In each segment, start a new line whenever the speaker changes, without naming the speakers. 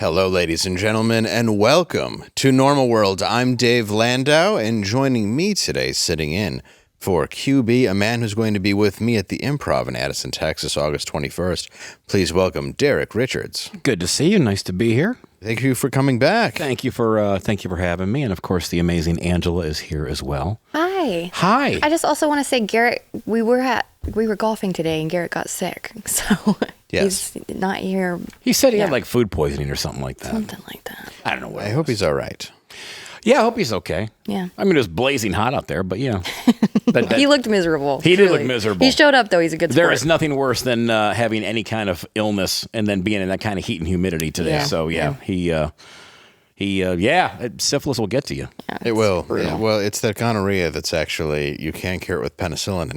Hello, ladies and gentlemen, and welcome to Normal World. I'm Dave Landau, and joining me today, sitting in for QB, a man who's going to be with me at the Improv in Addison, Texas, August 21st. Please welcome Derek Richards.
Good to see you. Nice to be here.
Thank you for coming back.
Thank you for having me, and of course, the amazing Angela is here as well.
Hi.
Hi.
I just also want to say, Garrett, we were golfing today, and Garrett got sick, so
yes.
He's not here.
He said he had like food poisoning or something like that.
Something like that.
I don't know what.
I hope he's all right.
Yeah, I hope he's okay.
Yeah.
I mean, it was blazing hot out there, but you know.
He looked miserable.
He did look miserable.
He showed up, though. He's a good sport.
There is nothing worse than having any kind of illness and then being in that kind of heat and humidity today.
Yeah.
So, syphilis will get to you.
Yeah,
It will. Yeah, well, it's that gonorrhea that's actually, you can't cure it with penicillin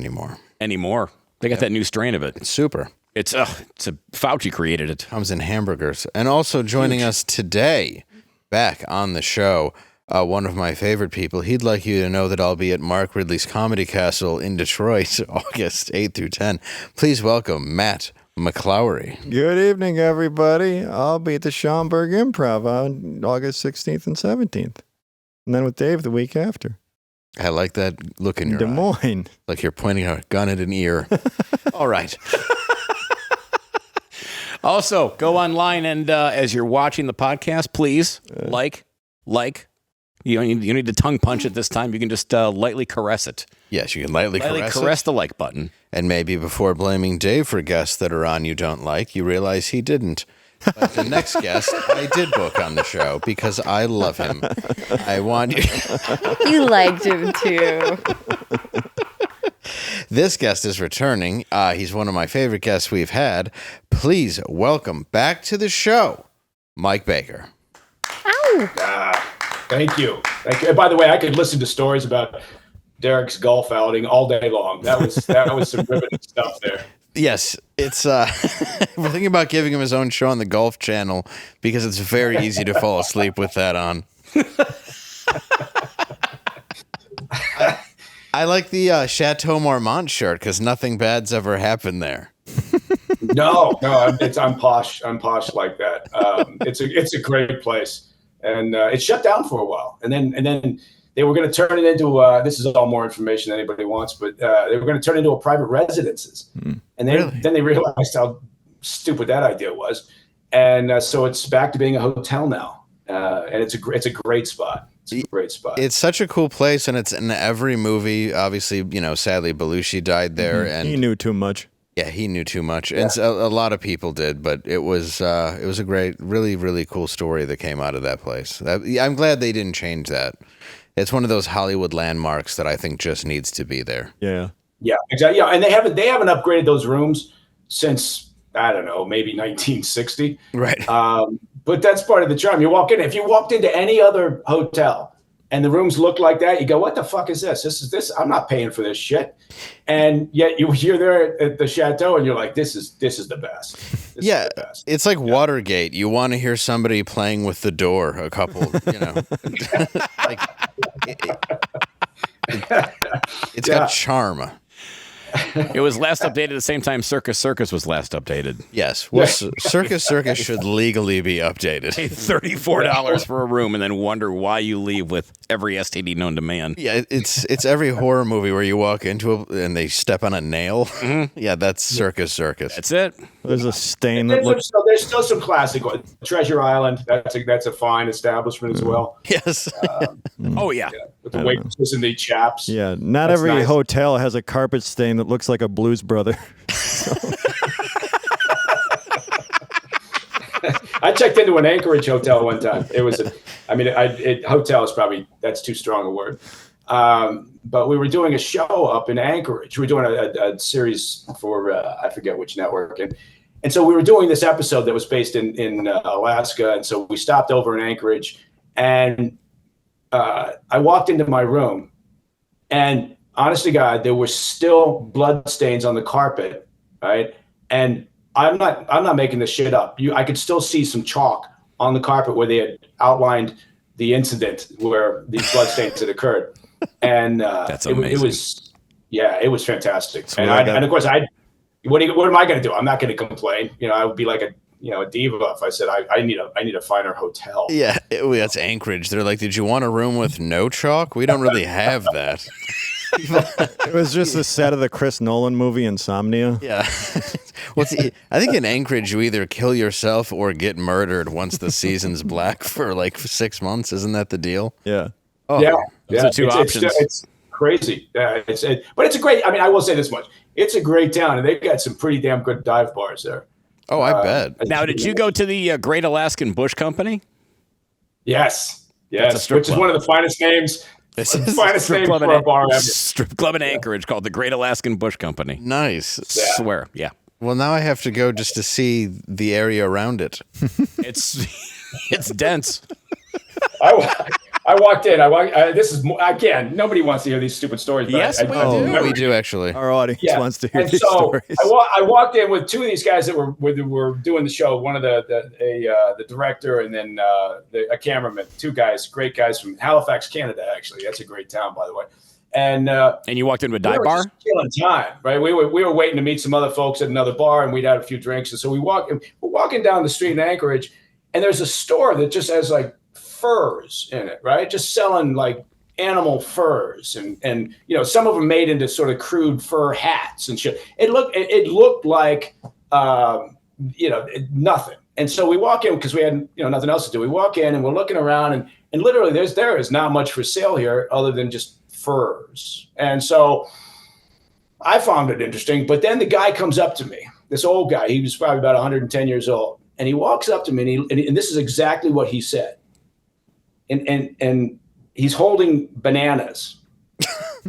anymore. They got that new strain of it. It's super.
It's Fauci created it.
Comes in hamburgers. And also joining us today, back on the show, one of my favorite people. He'd like you to know that I'll be at Mark Ridley's Comedy Castle in Detroit, August 8th through 10. Please welcome Matt McClowry.
Good evening, everybody. I'll be at the Schaumburg Improv on August 16th and 17th. And then with Dave the week after.
I like that look in your
Des
eye.
Moines.
Like you're pointing a gun at an ear. All right.
Also, go online and as you're watching the podcast, please like. You don't need to tongue punch it this time. You can just lightly caress it.
Yes, you can lightly
caress the like button.
And maybe before blaming Dave for guests that are on you don't like, you realize he didn't. But the next guest I did book on the show because I love him. I want you.
You liked him, too.
This guest is returning. He's one of my favorite guests we've had. Please welcome back to the show, Mike Baker.
Ow.
Thank you. And by the way, I could listen to stories about Derek's golf outing all day long. That was some riveting stuff there.
Yes, it's we're thinking about giving him his own show on the Golf Channel because it's very easy to fall asleep with that on. I like the Chateau Marmont shirt because nothing bad's ever happened there.
No, I'm posh. I'm posh like that. It's a great place, and it shut down for a while, and then they were going to turn it into this is all more information than anybody wants, but they were going to turn it into a private residences, and then they realized how stupid that idea was, and so it's back to being a hotel now, and it's a great spot. It's a great spot.
It's such a cool place, and it's in every movie. Obviously, sadly, Belushi died there, and
he knew too much.
Yeah, he knew too much, and a lot of people did. But it was a great, really, really cool story that came out of that place. I'm glad they didn't change that. It's one of those Hollywood landmarks that I think just needs to be there.
Yeah,
exactly. Yeah, and they haven't upgraded those rooms since I don't know, maybe 1960.
Right.
But that's part of the charm. You walk in. If you walked into any other hotel and the rooms look like that, you go, "What the fuck is this? This. I'm not paying for this shit." And yet you're there at the chateau, and you're like, "This is the best." This is the best.
It's like Watergate. You want to hear somebody playing with the door. A couple, like it's got charm.
It was last updated at the same time Circus was last updated.
Yes. Well, Circus should legally be updated.
Pay $34 for a room and then wonder why you leave with every STD known to man.
Yeah, it's every horror movie where you walk into and they step on a nail. Mm-hmm. Yeah, that's Circus.
That's it.
There's a stain that looks...
There's still some classic ones. Treasure Island, that's a fine establishment as well.
Yes.
Oh, yeah.
With the waitresses and the chaps.
Yeah, not every hotel has a carpet stain that looks like a Blues Brother.
I checked into an Anchorage hotel one time. It was hotel is probably, that's too strong a word. But we were doing a show up in Anchorage. We were doing a series for, I forget which network. And so we were doing this episode that was based in Alaska. And so we stopped over in Anchorage, and I walked into my room, and honest to God, there were still blood stains on the carpet, right? And I'm not making this shit up. I could still see some chalk on the carpet where they had outlined the incident where these blood stains had occurred. And
that's amazing.
It was fantastic. And of course, what am I going to do? I'm not going to complain. I would be like a diva if I said I need a finer hotel.
Yeah, that's Anchorage. They're like, did you want a room with no chalk? We don't really have that.
It was just the set of the Chris Nolan movie Insomnia.
Yeah. I think in Anchorage, you either kill yourself or get murdered once the season's black for like 6 months. Isn't that the deal?
Yeah.
Oh,
Yeah.
Those are two options.
It's crazy. But it's a great. I mean, I will say this much: it's a great town, and they've got some pretty damn good dive bars there.
Oh, I bet.
Now, did you go to the Great Alaskan Bush Company?
Yes.
That's a strip
Which is
club.
one of the finest names. Finest name for a bar ever.
Strip club in Anchorage called the Great Alaskan Bush Company.
Nice.
Swear, yeah.
Well, now I have to go just to see the area around it.
It's dense.
I walked in. This is again. Nobody wants to hear these stupid stories. But
Yes, we do.
Oh, we do actually.
Our audience wants to hear
and
these
so
stories.
I walked in with two of these guys that were doing the show. One of the director, and then a cameraman. Two guys, great guys from Halifax, Canada. Actually, that's a great town, by the way. And
you walked into a dive bar?
Just killing time, right? We were waiting to meet some other folks at another bar, and we'd had a few drinks. And so we're walking down the street in Anchorage, and there's a store that just has like furs in it, right? Just selling like animal furs, and some of them made into sort of crude fur hats and shit. It looked like nothing. And so we walk in because we had nothing else to do. We walk in and we're looking around, and literally there is not much for sale here other than just furs. And so I found it interesting. But then the guy comes up to me, this old guy. He was probably about 110 years old, and he walks up to me, and this is exactly what he said. And he's holding bananas,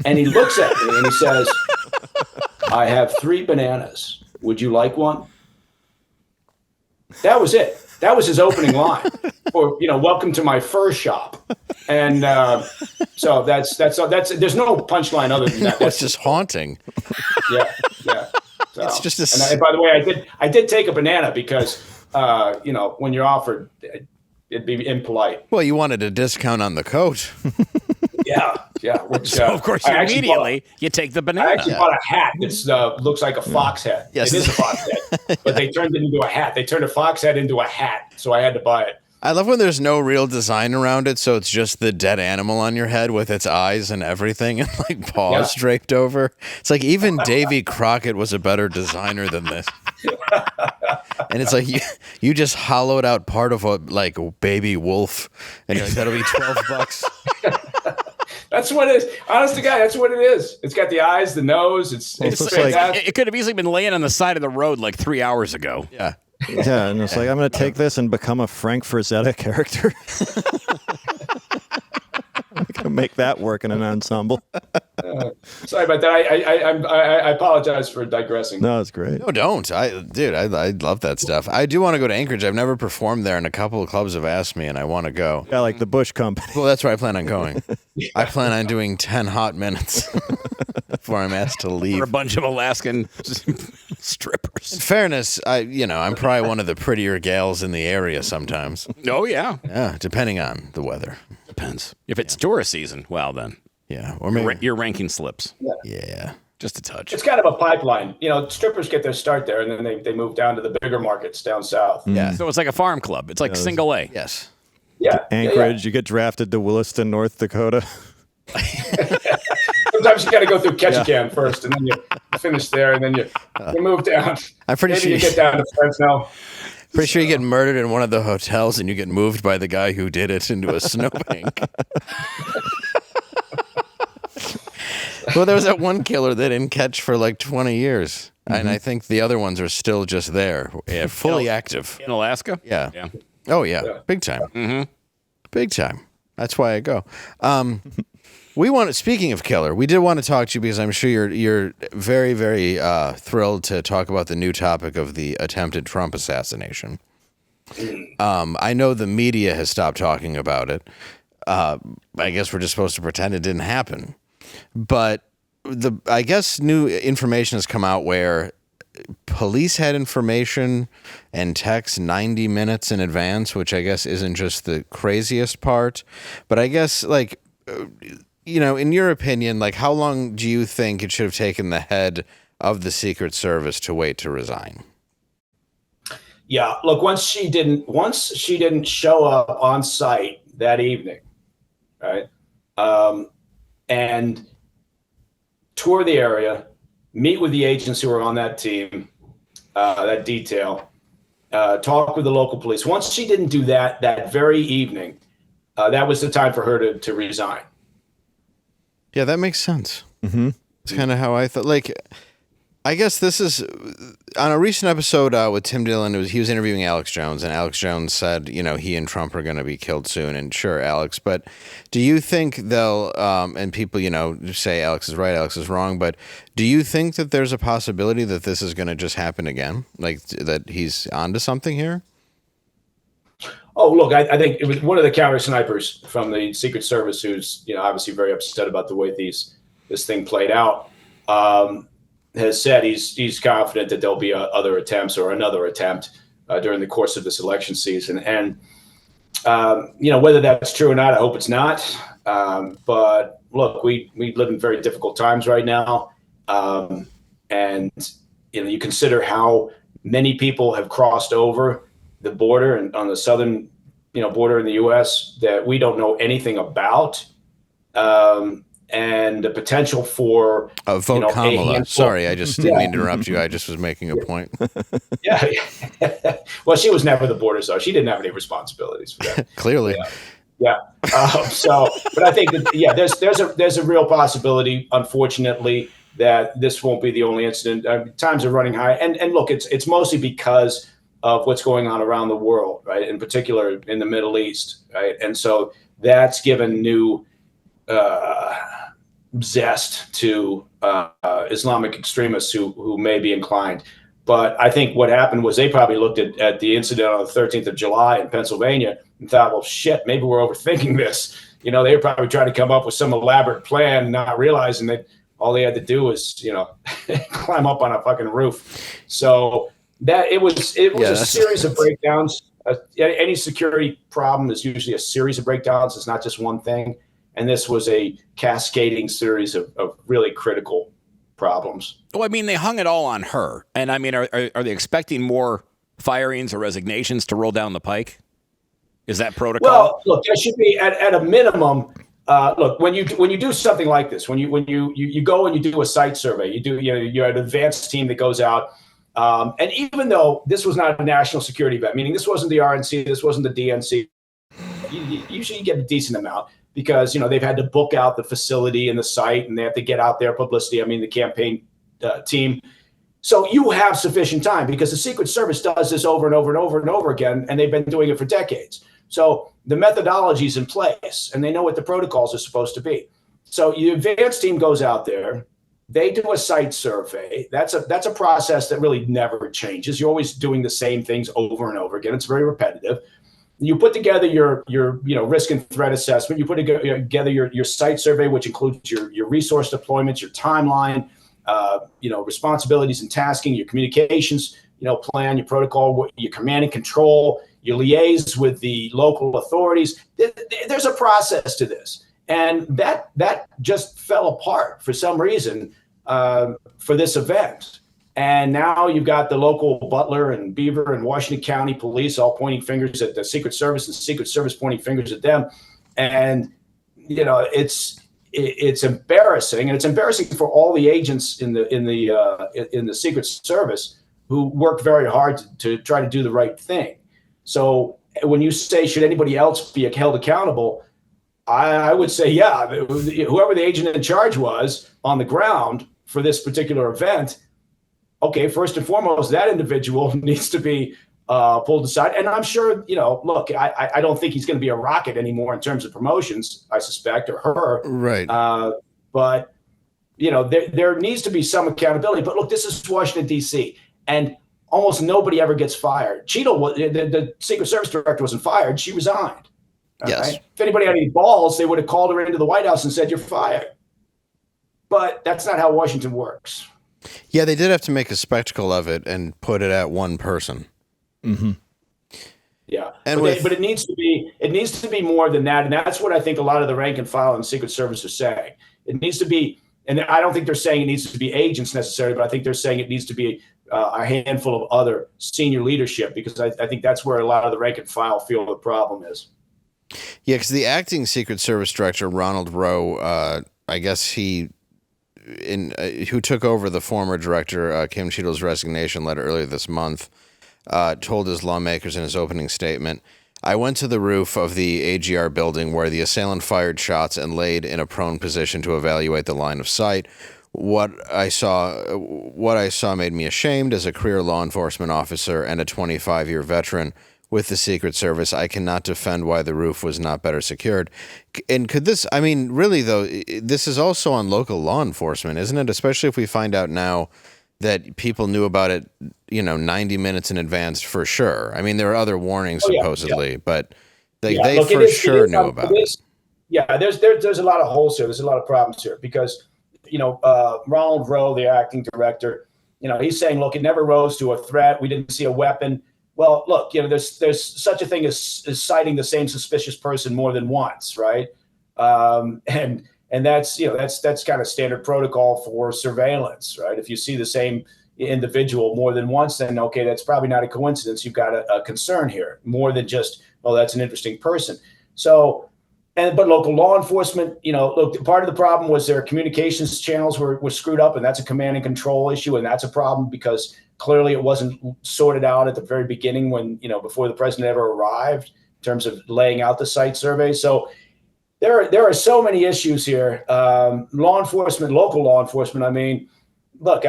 and he looks at me and he says, "I have 3 bananas. Would you like one?" That was it. That was his opening line, or welcome to my fur shop. And so that's there's no punchline other than that.
That's just haunting.
Yeah. So,
It's just
and by the way, I did take a banana because when you're offered, it'd be impolite.
Well, you wanted a discount on the coat.
Yeah. Which,
So, of course, you take the banana.
I actually bought a hat that looks like a fox head.
Yes.
It is a fox head, but they turned it into a hat. They turned a fox head into a hat, so I had to buy it.
I love when there's no real design around it, so it's just the dead animal on your head with its eyes and everything and like paws draped over. It's like even Davy Crockett was a better designer than this. And it's like you just hollowed out part of a like baby wolf, and you're like, that'll be $12.
That's what it is. Honest to God, that's what it is. It's got the eyes, the nose. It's
It could have easily been laying on the side of the road like 3 hours ago.
Yeah.
Yeah, and it's like, I'm going to take this and become a Frank Frazetta character. I'm going to make that work in an ensemble.
Sorry about that. I apologize for digressing.
No, it's great.
No, don't. I love that stuff. I do want to go to Anchorage. I've never performed there, and a couple of clubs have asked me, and I want to go.
Yeah, like the Bush Company.
Well, that's where I plan on going. I plan on doing 10 hot minutes before I'm asked to leave.
For a bunch of Alaskan strippers.
In fairness, I'm probably one of the prettier gals in the area sometimes.
Oh, yeah.
Yeah, depending on the weather.
Depends. If it's tourist season, well, then.
Yeah, or maybe.
Your ranking slips.
Yeah.
Just a touch.
It's kind of a pipeline. Strippers get their start there, and then they move down to the bigger markets down south.
Yeah.
So it's like a farm club. It's like single A.
Yes.
Yeah.
Anchorage, you get drafted to Williston, North Dakota.
Sometimes you got to go through Ketchikan first, and then you finish there, and then you move down.
I'm pretty
Maybe
sure
you get down to Fresno.
Pretty sure you get murdered in one of the hotels and you get moved by the guy who did it into a snowbank. Well, there was that one killer they didn't catch for like 20 years. And I think the other ones are still just there, fully active.
In Alaska?
Yeah.
Yeah.
Oh, yeah. Big time. Mm-hmm. Big time. That's why I go. Speaking of killer, we did want to talk to you because I'm sure you're very, very thrilled to talk about the new topic of the attempted Trump assassination. I know the media has stopped talking about it. I guess we're just supposed to pretend it didn't happen. But I guess new information has come out where police had information and text 90 minutes in advance, which I guess isn't just the craziest part. But I guess, like, in your opinion, like, how long do you think it should have taken the head of the Secret Service to wait to resign?
Yeah, look, once she didn't show up on site that evening, right, and tour the area, meet with the agents who were on that team, that detail, talk with the local police. Once she didn't do that very evening, that was the time for her to resign.
Yeah, that makes sense.
Mm-hmm.
It's kind of how I thought. Like, I guess this is on a recent episode with Tim Dillon. He was interviewing Alex Jones, and Alex Jones said, he and Trump are going to be killed soon. And sure, Alex, but do you think they'll? And people, say Alex is right, Alex is wrong. But do you think that there's a possibility that this is going to just happen again? Like that he's onto something here?
Oh, look, I think it was one of the counter snipers from the Secret Service who's, obviously very upset about the way this thing played out. Has said he's confident that there'll be other attempts or another attempt during the course of this election season. And, whether that's true or not, I hope it's not. But look, we live in very difficult times right now. And, you consider how many people have crossed over the border and on the southern, border in the U.S. that we don't know anything about. And the potential for
vote Kamala. Sorry, I just didn't mean to interrupt you. I just was making a point.
Yeah. Well, she was never the border czar. She didn't have any responsibilities for that.
Clearly.
Yeah. But I think that there's a real possibility, unfortunately, that this won't be the only incident. Times are running high, and look, it's mostly because of what's going on around the world, right? In particular, in the Middle East, right? And so that's given new zest to Islamic extremists who may be inclined. But I think what happened was they probably looked at the incident on the 13th of July in Pennsylvania and thought, well, shit, maybe we're overthinking this. They were probably trying to come up with some elaborate plan, not realizing that all they had to do was, climb up on a fucking roof. So that it was a series of breakdowns. Any security problem is usually a series of breakdowns. It's not just one thing. And this was a cascading series of really critical problems.
Well, I mean, they hung it all on her. And I mean, are they expecting more firings or resignations to roll down the pike? Is that protocol?
Well, look, there should be at a minimum. Look, when you do something like this, when you go and you do a site survey, you're an advanced team that goes out. And even though this was not a national security event, meaning this wasn't the RNC, this wasn't the DNC, usually you get a decent amount. Because, they've had to book out the facility and the site and they have to get out their publicity. I mean, the campaign team. So you have sufficient time because the Secret Service does this over and over and over and over again. And they've been doing it for decades. So the methodology is in place and they know what the protocols are supposed to be. So the advanced team goes out there. They do a site survey. That's a process that really never changes. You're always doing the same things over and over again. It's very repetitive. You put together your risk and threat assessment. You put together your site survey, which includes your resource deployments, your timeline, responsibilities and tasking, your communications, plan, your protocol, your command and control, your liaise with the local authorities. There's a process to this, and that just fell apart for some reason for this event. And now you've got the local Butler and Beaver and Washington County police all pointing fingers at the Secret Service and the Secret Service pointing fingers at them. And, it's embarrassing. And it's embarrassing for all the agents in the Secret Service who work very hard to try to do the right thing. So when you say, should anybody else be held accountable? I would say, yeah, whoever the agent in charge was on the ground for this particular event. Okay, first and foremost, that individual needs to be pulled aside. And I'm sure, look, I don't think he's going to be a rocket anymore in terms of promotions, I suspect, or her.
Right.
But, there needs to be some accountability. But look, this is Washington, D.C., and almost nobody ever gets fired. Cheatle, the Secret Service director, wasn't fired. She resigned.
Yes.
Right? If anybody had any balls, they would have called her into the White House and said, you're fired. But that's not how Washington works.
Yeah, they did have to make a spectacle of it and put it at one person.
Mm-hmm.
Yeah,
and
but it needs to be more than that, and that's what I think a lot of the rank and file in the Secret Service are saying. It needs to be, and I don't think they're saying it needs to be agents necessarily, but I think they're saying it needs to be a handful of other senior leadership, because I think that's where a lot of the rank and file feel the problem is.
Yeah, because the acting Secret Service director, Ronald Rowe, I guess who took over the former director, Kim Cheatle's resignation letter earlier this month, told his lawmakers in his opening statement, "I went to the roof of the AGR building where the assailant fired shots and laid in a prone position to evaluate the line of sight. What I saw made me ashamed as a career law enforcement officer and a 25-year veteran with the Secret Service. I cannot defend why the roof was not better secured." And could this, I mean, really though, this is also on local law enforcement, isn't it? Especially if we find out now that people knew about it, 90 minutes in advance for sure. I mean, there are other warnings supposedly, but they for sure knew about it.
Yeah, there's a lot of holes here. There's a lot of problems here because, Ronald Rowe, the acting director, he's saying, look, it never rose to a threat. We didn't see a weapon. Well, look, there's such a thing as citing the same suspicious person more than once, right? And that's kind of standard protocol for surveillance, right? If you see the same individual more than once, then okay, that's probably not a coincidence. You've got a concern here, more than just, oh, that's an interesting person. So, but local law enforcement, look, part of the problem was their communications channels were screwed up, and that's a command and control issue, and that's a problem because clearly it wasn't sorted out at the very beginning when, before the president ever arrived in terms of laying out the site survey. So there are so many issues here. Law enforcement, local law enforcement. I mean, look,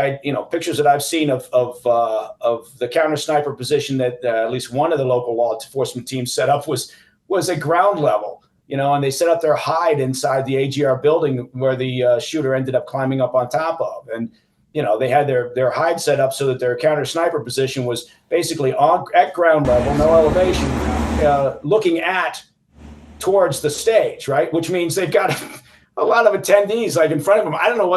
pictures that I've seen of the counter sniper position that at least one of the local law enforcement teams set up was at ground level, and they set up their hide inside the AGR building where the shooter ended up climbing up on top of. And, they had their hide set up so that their counter sniper position was basically at ground level, no elevation, looking towards the stage, right? Which means they've got a lot of attendees like in front of them. I don't know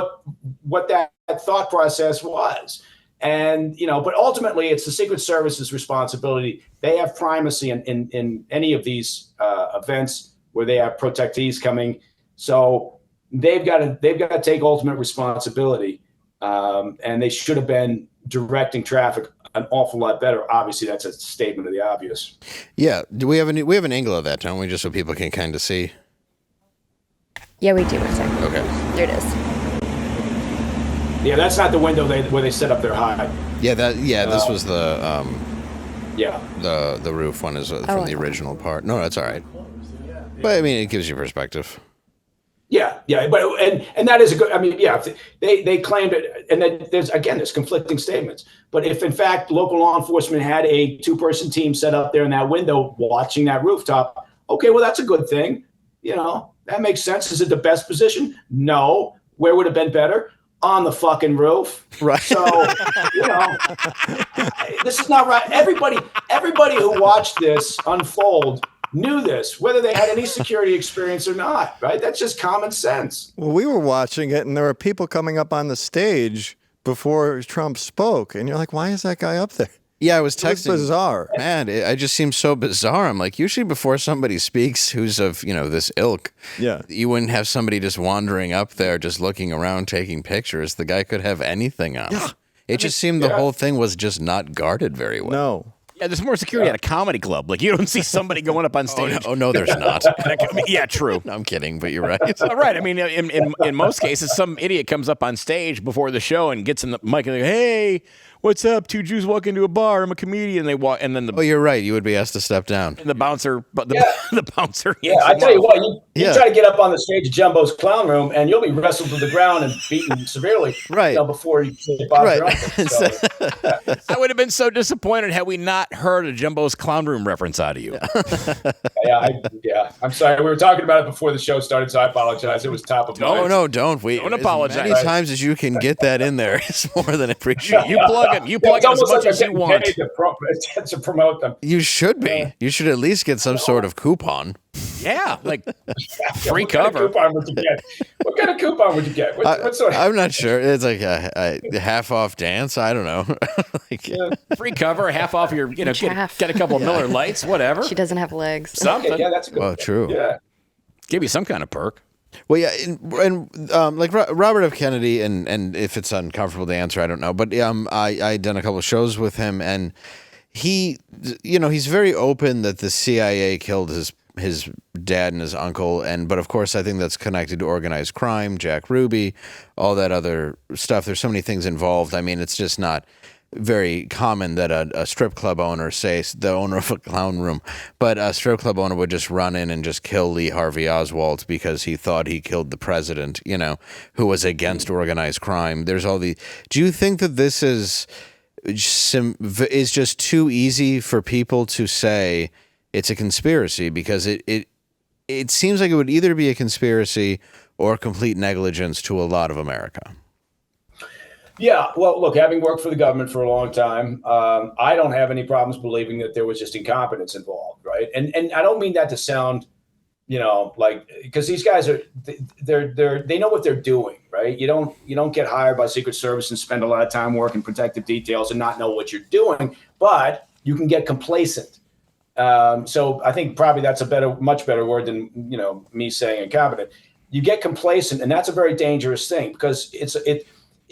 what that thought process was. And, but ultimately it's the Secret Service's responsibility. They have primacy in any of these events where they have protectees coming. So they've got to take ultimate responsibility. And they should have been directing traffic an awful lot better. Obviously, that's a statement of the obvious.
Yeah. Do we have an angle of that, don't we? Just so people can kind of see.
Yeah, we do. One second.
Okay.
There it is.
Yeah, that's not the window where they set up their hide.
Yeah. This was the. The roof one is from the original part. No, that's all right. But I mean, it gives you perspective.
Yeah, but and that is a good. I mean, yeah, they claimed it, and then there's conflicting statements. But if in fact local law enforcement had a 2-person team set up there in that window watching that rooftop, okay, well that's a good thing. That makes sense. Is it the best position? No. Where would have been better? On the fucking roof.
Right.
So this is not right. Everybody who watched this unfold knew this, whether they had any security experience or not, right? That's just common sense.
Well, we were watching it, and there were people coming up on the stage before Trump spoke, and you're like, why is that guy up there?
Yeah, I was texting.
It's bizarre.
Man, it just seems so bizarre. I'm like, usually before somebody speaks who's of, this ilk, you wouldn't have somebody just wandering up there, just looking around, taking pictures. The guy could have anything on. Yeah. It just seemed the whole thing was just not guarded very well.
No.
Yeah, there's more security at a comedy club. Like, you don't see somebody going up on stage.
Oh, no, there's not.
Yeah, true.
No, I'm kidding, but you're right.
Right. I mean, in most cases, some idiot comes up on stage before the show and gets in the mic and they go, hey, what's up? 2 Jews walk into a bar. I'm a comedian. And they walk, and then
Oh, you're right. You would be asked to step down.
And the bouncer, the bouncer.
Yeah, I tell you what, you try to get up on the stage at Jumbo's Clown Room, and you'll be wrestled to the ground and beaten severely.
Right.
Before you Bob
right.
I would have been so disappointed had we not heard a Jumbo's Clown Room reference out of you.
Yeah. I'm sorry. We were talking about it before the show started, so I apologize. It was top of mind.
No, don't.
Don't apologize.
As many times as you can get that in there is more than appreciated.
You plug him. You plug him as much as you want.
To promote them.
You should be. You should at least get some sort of coupon.
Yeah, like free cover.
What kind of coupon would you get? What kind of coupon would you get? What sort of...
I'm not sure. It's like a half-off dance. I don't know.
Free cover, half off your, get a couple of Miller Lights, whatever.
She doesn't have legs.
Something.
Okay, yeah, that's a good.
Well, true.
Yeah.
Give you some kind of perk.
Well, yeah, and like Robert F. Kennedy, and if it's uncomfortable to answer, I don't know. But I done a couple of shows with him, and he's very open that the CIA killed his dad and his uncle, but of course I think that's connected to organized crime, Jack Ruby, all that other stuff. There's so many things involved. I mean, it's just not very common that a strip club owner, say the owner of a clown room, but a strip club owner would just run in and just kill Lee Harvey Oswald because he thought he killed the president, who was against organized crime. There's all the. Do you think that this is just too easy for people to say it's a conspiracy, because it seems like it would either be a conspiracy or complete negligence to a lot of America?
Yeah, well, look, having worked for the government for a long time, I don't have any problems believing that there was just incompetence involved, right? And I don't mean that to sound, because these guys they know what they're doing, right? You don't get hired by Secret Service and spend a lot of time working protective details and not know what you're doing, but you can get complacent. So I think probably that's much better word than me saying incompetent. You get complacent, and that's a very dangerous thing, because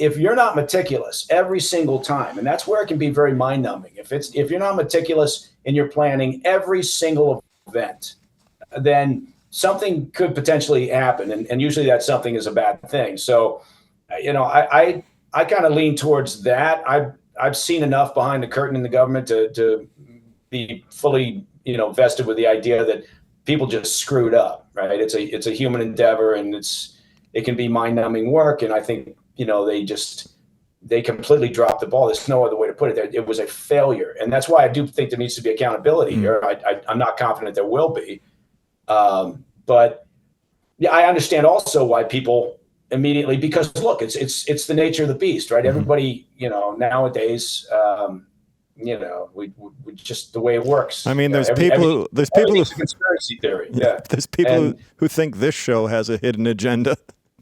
if you're not meticulous every single time, and that's where it can be very mind-numbing. If you're not meticulous in your planning every single event, then something could potentially happen, and usually that something is a bad thing. So, I kind of lean towards that. I've seen enough behind the curtain in the government to be fully vested with the idea that people just screwed up, right? It's a human endeavor, and it can be mind-numbing work, and I think they completely dropped the ball. There's no other way to put it. It was a failure. And that's why I do think there needs to be accountability here. I'm not confident there will be. But yeah, I understand also why people immediately, because look, it's the nature of the beast, right? Everybody, nowadays, we just the way it works.
I mean, there's people
it's a conspiracy theory. Yeah.
There's people who think this show has a hidden agenda.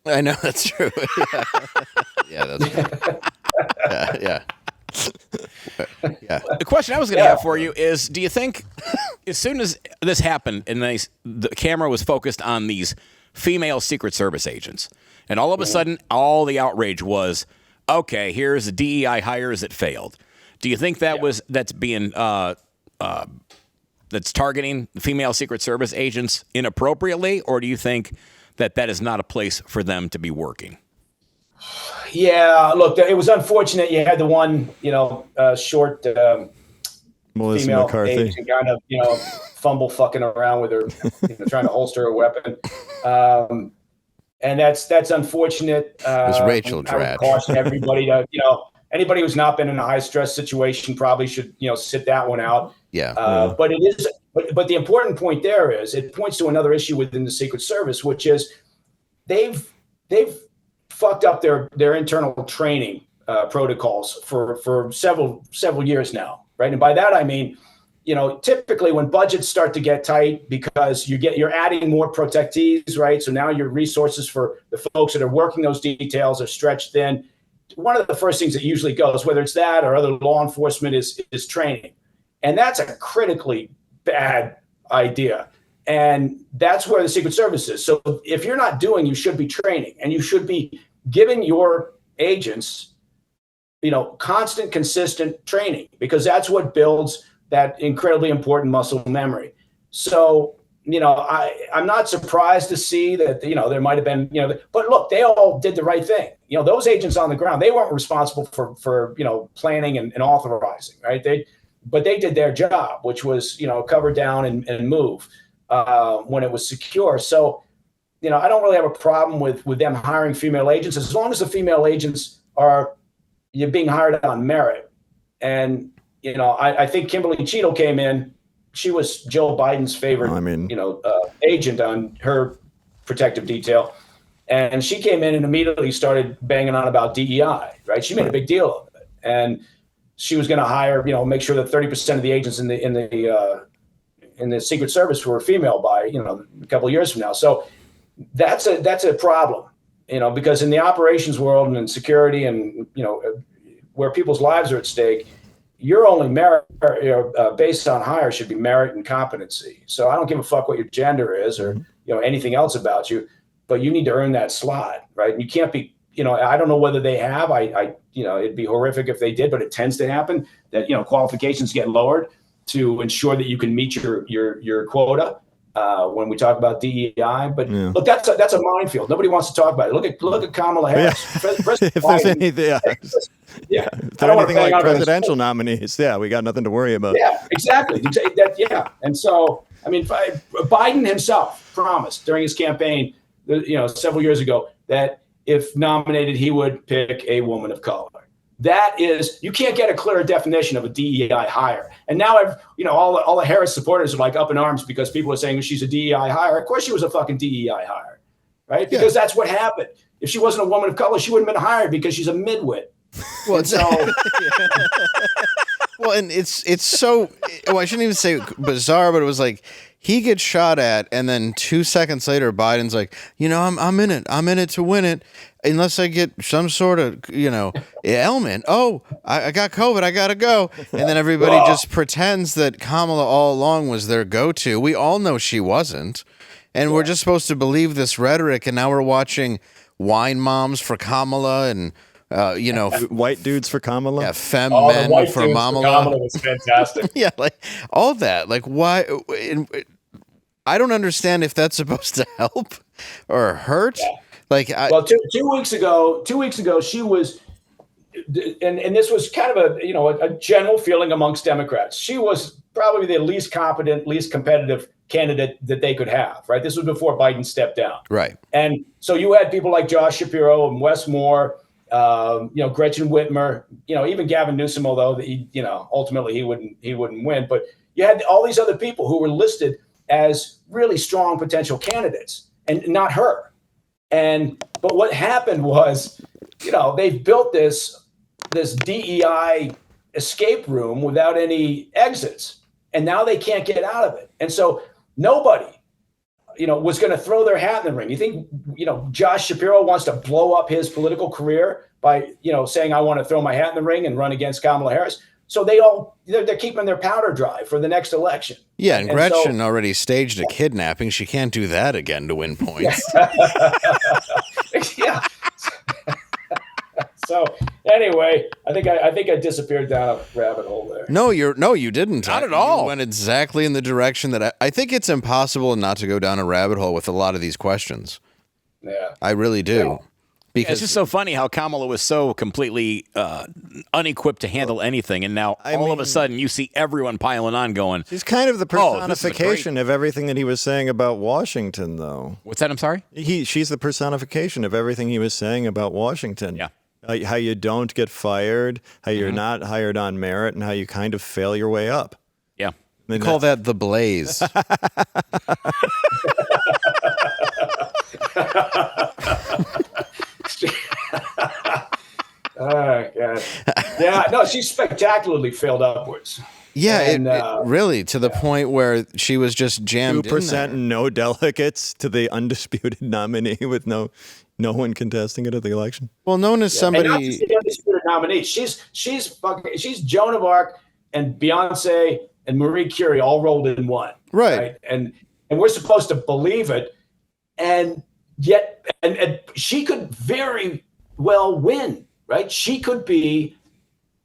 I know, that's true. Yeah, that's true. Yeah.
The question I was going to have for you is, do you think as soon as this happened and the camera was focused on these female Secret Service agents, and all of a sudden all the outrage was, okay, here's the DEI hires that failed. Do you think that's being that's targeting female Secret Service agents inappropriately, or do you think that is not a place for them to be working?
Yeah, look, it was unfortunate. You had the one, short
Melissa
female
McCarthy
agent kind of, fumble fucking around with her, trying to holster a weapon. And that's unfortunate.
It was Rachel Dratch.
I would caution everybody to, anybody who's not been in a high stress situation probably should, sit that one out.
Yeah.
But it is. But the important point there is it points to another issue within the Secret Service, which is they've fucked up their internal training protocols for several years now, right? And by that I mean, typically when budgets start to get tight because you're adding more protectees, right? So now your resources for the folks that are working those details are stretched thin. One of the first things that usually goes, whether it's that or other law enforcement, is training, and that's a critically bad idea. And that's where the Secret Service is. So if you're not doing, you should be training, and you should be giving your agents, constant, consistent training, because that's what builds that incredibly important muscle memory. So, I'm not surprised to see that, there might've been, but look, they all did the right thing. Those agents on the ground, they weren't responsible for planning and authorizing, right? But they did their job, which was, cover down and move when it was secure. So, I don't really have a problem with them hiring female agents, as long as the female agents are being hired on merit. And, I think Kimberly Cheatle came in. She was Joe Biden's favorite, agent on her protective detail. And she came in and immediately started banging on about DEI, right? She made a big deal of it. And she was going to hire, make sure that 30% of the agents in the Secret Service were female by, a couple of years from now. So that's a problem, because in the operations world and in security and, where people's lives are at stake, your only merit based on hire should be merit and competency. So I don't give a fuck what your gender is or, anything else about you. but you need to earn that slot, right? You can't be, I don't know whether they have. It'd be horrific if they did, but it tends to happen that qualifications get lowered to ensure that you can meet your quota when we talk about DEI. But look, that's a minefield. Nobody wants to talk about it. Look at Kamala Harris.
Yeah. If there's anything, if there's anything like presidential nominees, we got nothing to worry about.
Yeah, exactly. And so, I mean, Biden himself promised during his campaign, several years ago, that if nominated, he would pick a woman of color. That is, you can't get a clearer definition of a DEI hire. And now all the Harris supporters are like up in arms because people are saying she's a DEI hire. Of course she was a fucking DEI hire, right? Because that's what happened. If she wasn't a woman of color, she wouldn't have been hired because she's a midwit.
Well, and it's so, I shouldn't even say bizarre, but it was like, he gets shot at, and then 2 seconds later, Biden's like, I'm in it. I'm in it to win it, unless I get some sort of, ailment. Oh, I got COVID. I gotta go. And then everybody just pretends that Kamala all along was their go-to. We all know she wasn't, and we're just supposed to believe this rhetoric. And now we're watching wine moms for Kamala and.
White dudes for Kamala.
Yeah, femme men for Kamala.
Kamala was fantastic.
Yeah, like all that. Like, why? I don't understand if that's supposed to help or hurt. Yeah. Like,
two weeks ago, she was, and this was kind of a general feeling amongst Democrats. She was probably the least competent, least competitive candidate that they could have. Right. This was before Biden stepped down.
Right.
And so you had people like Josh Shapiro and Wes Moore. Gretchen Whitmer, even Gavin Newsom, although ultimately he wouldn't win, but you had all these other people who were listed as really strong potential candidates and not her. But what happened was, they've built this DEI escape room without any exits, and now they can't get out of it. And so nobody, was going to throw their hat in the ring. You think, Josh Shapiro wants to blow up his political career by, saying, I want to throw my hat in the ring and run against Kamala Harris. So they're keeping their powder dry for the next election.
Yeah. And Gretchen already staged a kidnapping. She can't do that again to win points.
Yeah. So anyway, I think I disappeared down a rabbit hole there.
No, you didn't.
Not at all.
You went exactly in the direction that I think it's impossible not to go down a rabbit hole with a lot of these questions.
Yeah,
I really do.
Yeah.
Because
it's just so funny how Kamala was so completely unequipped to handle anything, and now all of a sudden you see everyone piling on going.
She's kind of the personification of everything that he was saying about Washington, though.
What's that? I'm sorry?
She's the personification of everything he was saying about Washington.
Yeah.
How you don't get fired, how you're not hired on merit, and how you kind of fail your way up.
Yeah.
They call that the blaze.
Oh, God. Yeah, no, she's spectacularly failed upwards.
Yeah, and, really, to the point where she was just jammed
2%
in there.
no delegates to the undisputed nominee with no one contesting it at the election.
Well, known as somebody.
And not just the undisputed nominee. She's Joan of Arc and Beyonce and Marie Curie all rolled in one.
Right?
And we're supposed to believe it, and yet and she could very well win. Right? She could be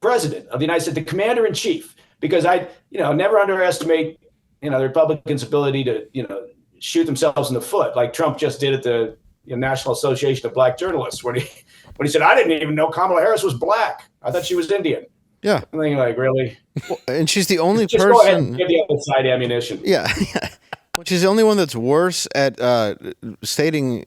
president of the United States, the commander in chief, because never underestimate, the Republicans' ability to, shoot themselves in the foot like Trump just did at the National Association of Black Journalists when he said, I didn't even know Kamala Harris was black. I thought she was Indian.
Yeah.
I'm thinking like, really?
Well, and she's the only
just
person.
Go ahead and give the other side ammunition.
Yeah. She's the only one that's worse at stating,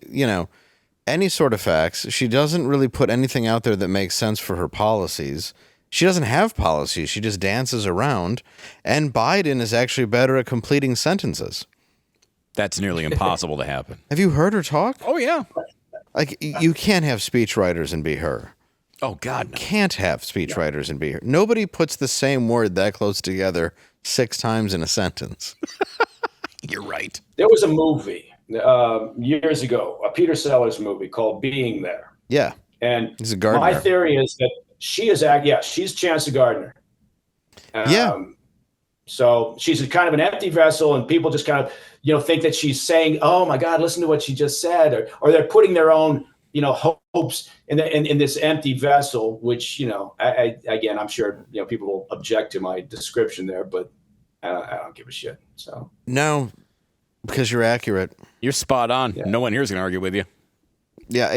any sort of facts. She doesn't really put anything out there that makes sense for her policies. She doesn't have policies. She just dances around. And Biden is actually better at completing sentences.
That's nearly impossible to happen.
Have you heard her talk?
Oh, yeah.
Like, you can't have speechwriters and be her.
Oh, God, no.
Can't have speechwriters and be her. Nobody puts the same word that close together 6 times in a sentence.
You're right.
There was a movie years ago, a Peter Sellers movie called Being There.
Yeah.
And
he's a gardener.
My theory is that she's Chancellor Gardner. So she's a kind of an empty vessel, and people just kind of, think that she's saying, "Oh my God, listen to what she just said," or they're putting their own, hopes in this empty vessel. Which, again, I'm sure people will object to my description there, but I don't give a shit. So
No, because you're accurate.
You're spot on.
Yeah.
No one here is going to argue with you.
Yeah,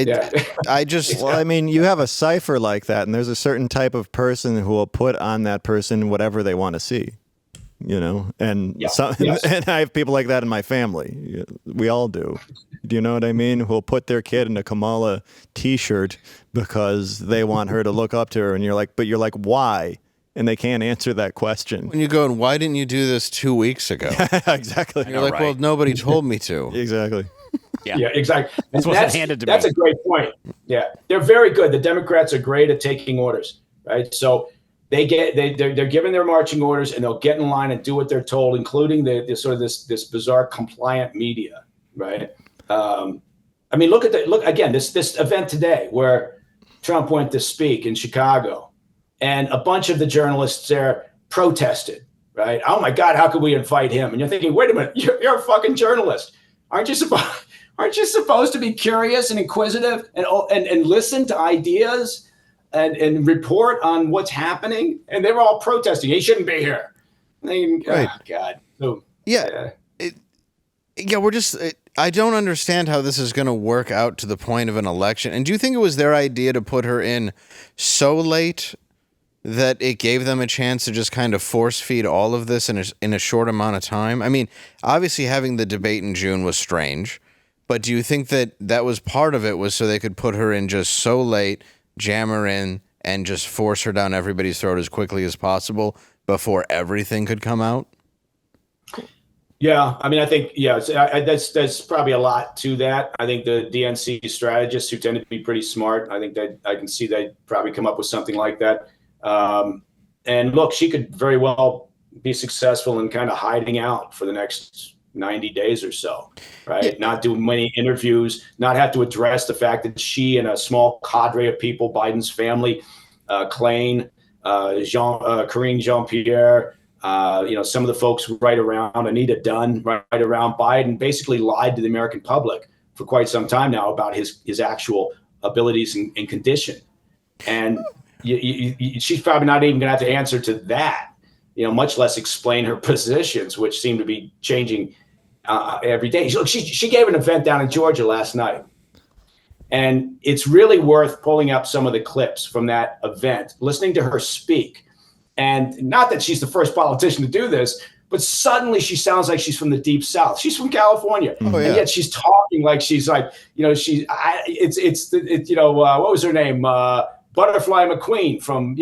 I just
Well, I mean, you have a cipher like that, and there's a certain type of person who will put on that person whatever they want to see, and
Yes.
and I have people like that in my family. We all do. Do you know what I mean? Who'll put their kid in a Kamala T-shirt because they want her to look up to her, and you're like, why? And they can't answer that question.
when you go, and why didn't you do this 2 weeks ago?
Exactly.
You're like,
right.
well, nobody told me to.
Exactly.
Yeah, exactly.
This wasn't handed to me.
That's a great point. Yeah, they're very good. The Democrats are great at taking orders, right? So they're given their marching orders, and they'll get in line and do what they're told, including the sort of this bizarre compliant media, right? I mean, look again, this event today where Trump went to speak in Chicago, and a bunch of the journalists there protested, right? Oh my God, how could we invite him? And you're thinking, wait a minute, you're a fucking journalist. Aren't you supposed to be curious and inquisitive and listen to ideas and report on what's happening? And they were all protesting. He shouldn't be here.
Right.
Oh, God. So,
Yeah. We're just. I don't understand how this is going to work out to the point of an election. And do you think it was their idea to put her in so late that it gave them a chance to just kind of force feed all of this in a short amount of time? I mean, obviously having the debate in June was strange, but do you think that was part of it, was so they could put her in just so late, jam her in, and just force her down everybody's throat as quickly as possible before everything could come out?
Yeah, I mean, I think, that's probably a lot to that. I think the DNC strategists, who tend to be pretty smart, I think I can see they'd probably come up with something like that. And look, she could very well be successful in kind of hiding out for the next 90 days or so, right? Yeah. Not do many interviews, not have to address the fact that she and a small cadre of people, Biden's family, Klain, Karine Jean-Pierre, some of the folks who write around Anita Dunn, right around Biden, basically lied to the American public for quite some time now about his actual abilities and condition. And she's probably not even going to have to answer to that, much less explain her positions, which seem to be changing every day. She gave an event down in Georgia last night, and it's really worth pulling up some of the clips from that event, listening to her speak. And not that she's the first politician to do this, but suddenly she sounds like she's from the deep South. She's from California, and yet she's talking like she's like, what was her name? Butterfly McQueen from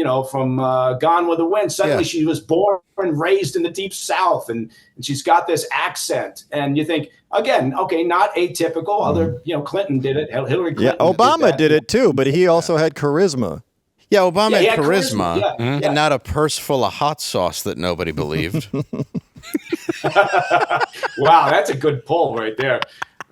Gone with the Wind. Suddenly she was born and raised in the deep South, and she's got this accent. And you think, again, okay, not atypical. Other, Clinton did it. Hillary Clinton.
Yeah, Obama did it too, but he also had charisma.
Yeah, Obama had charisma,
yeah.
and not a purse full of hot sauce that nobody believed.
Wow, that's a good pull right there.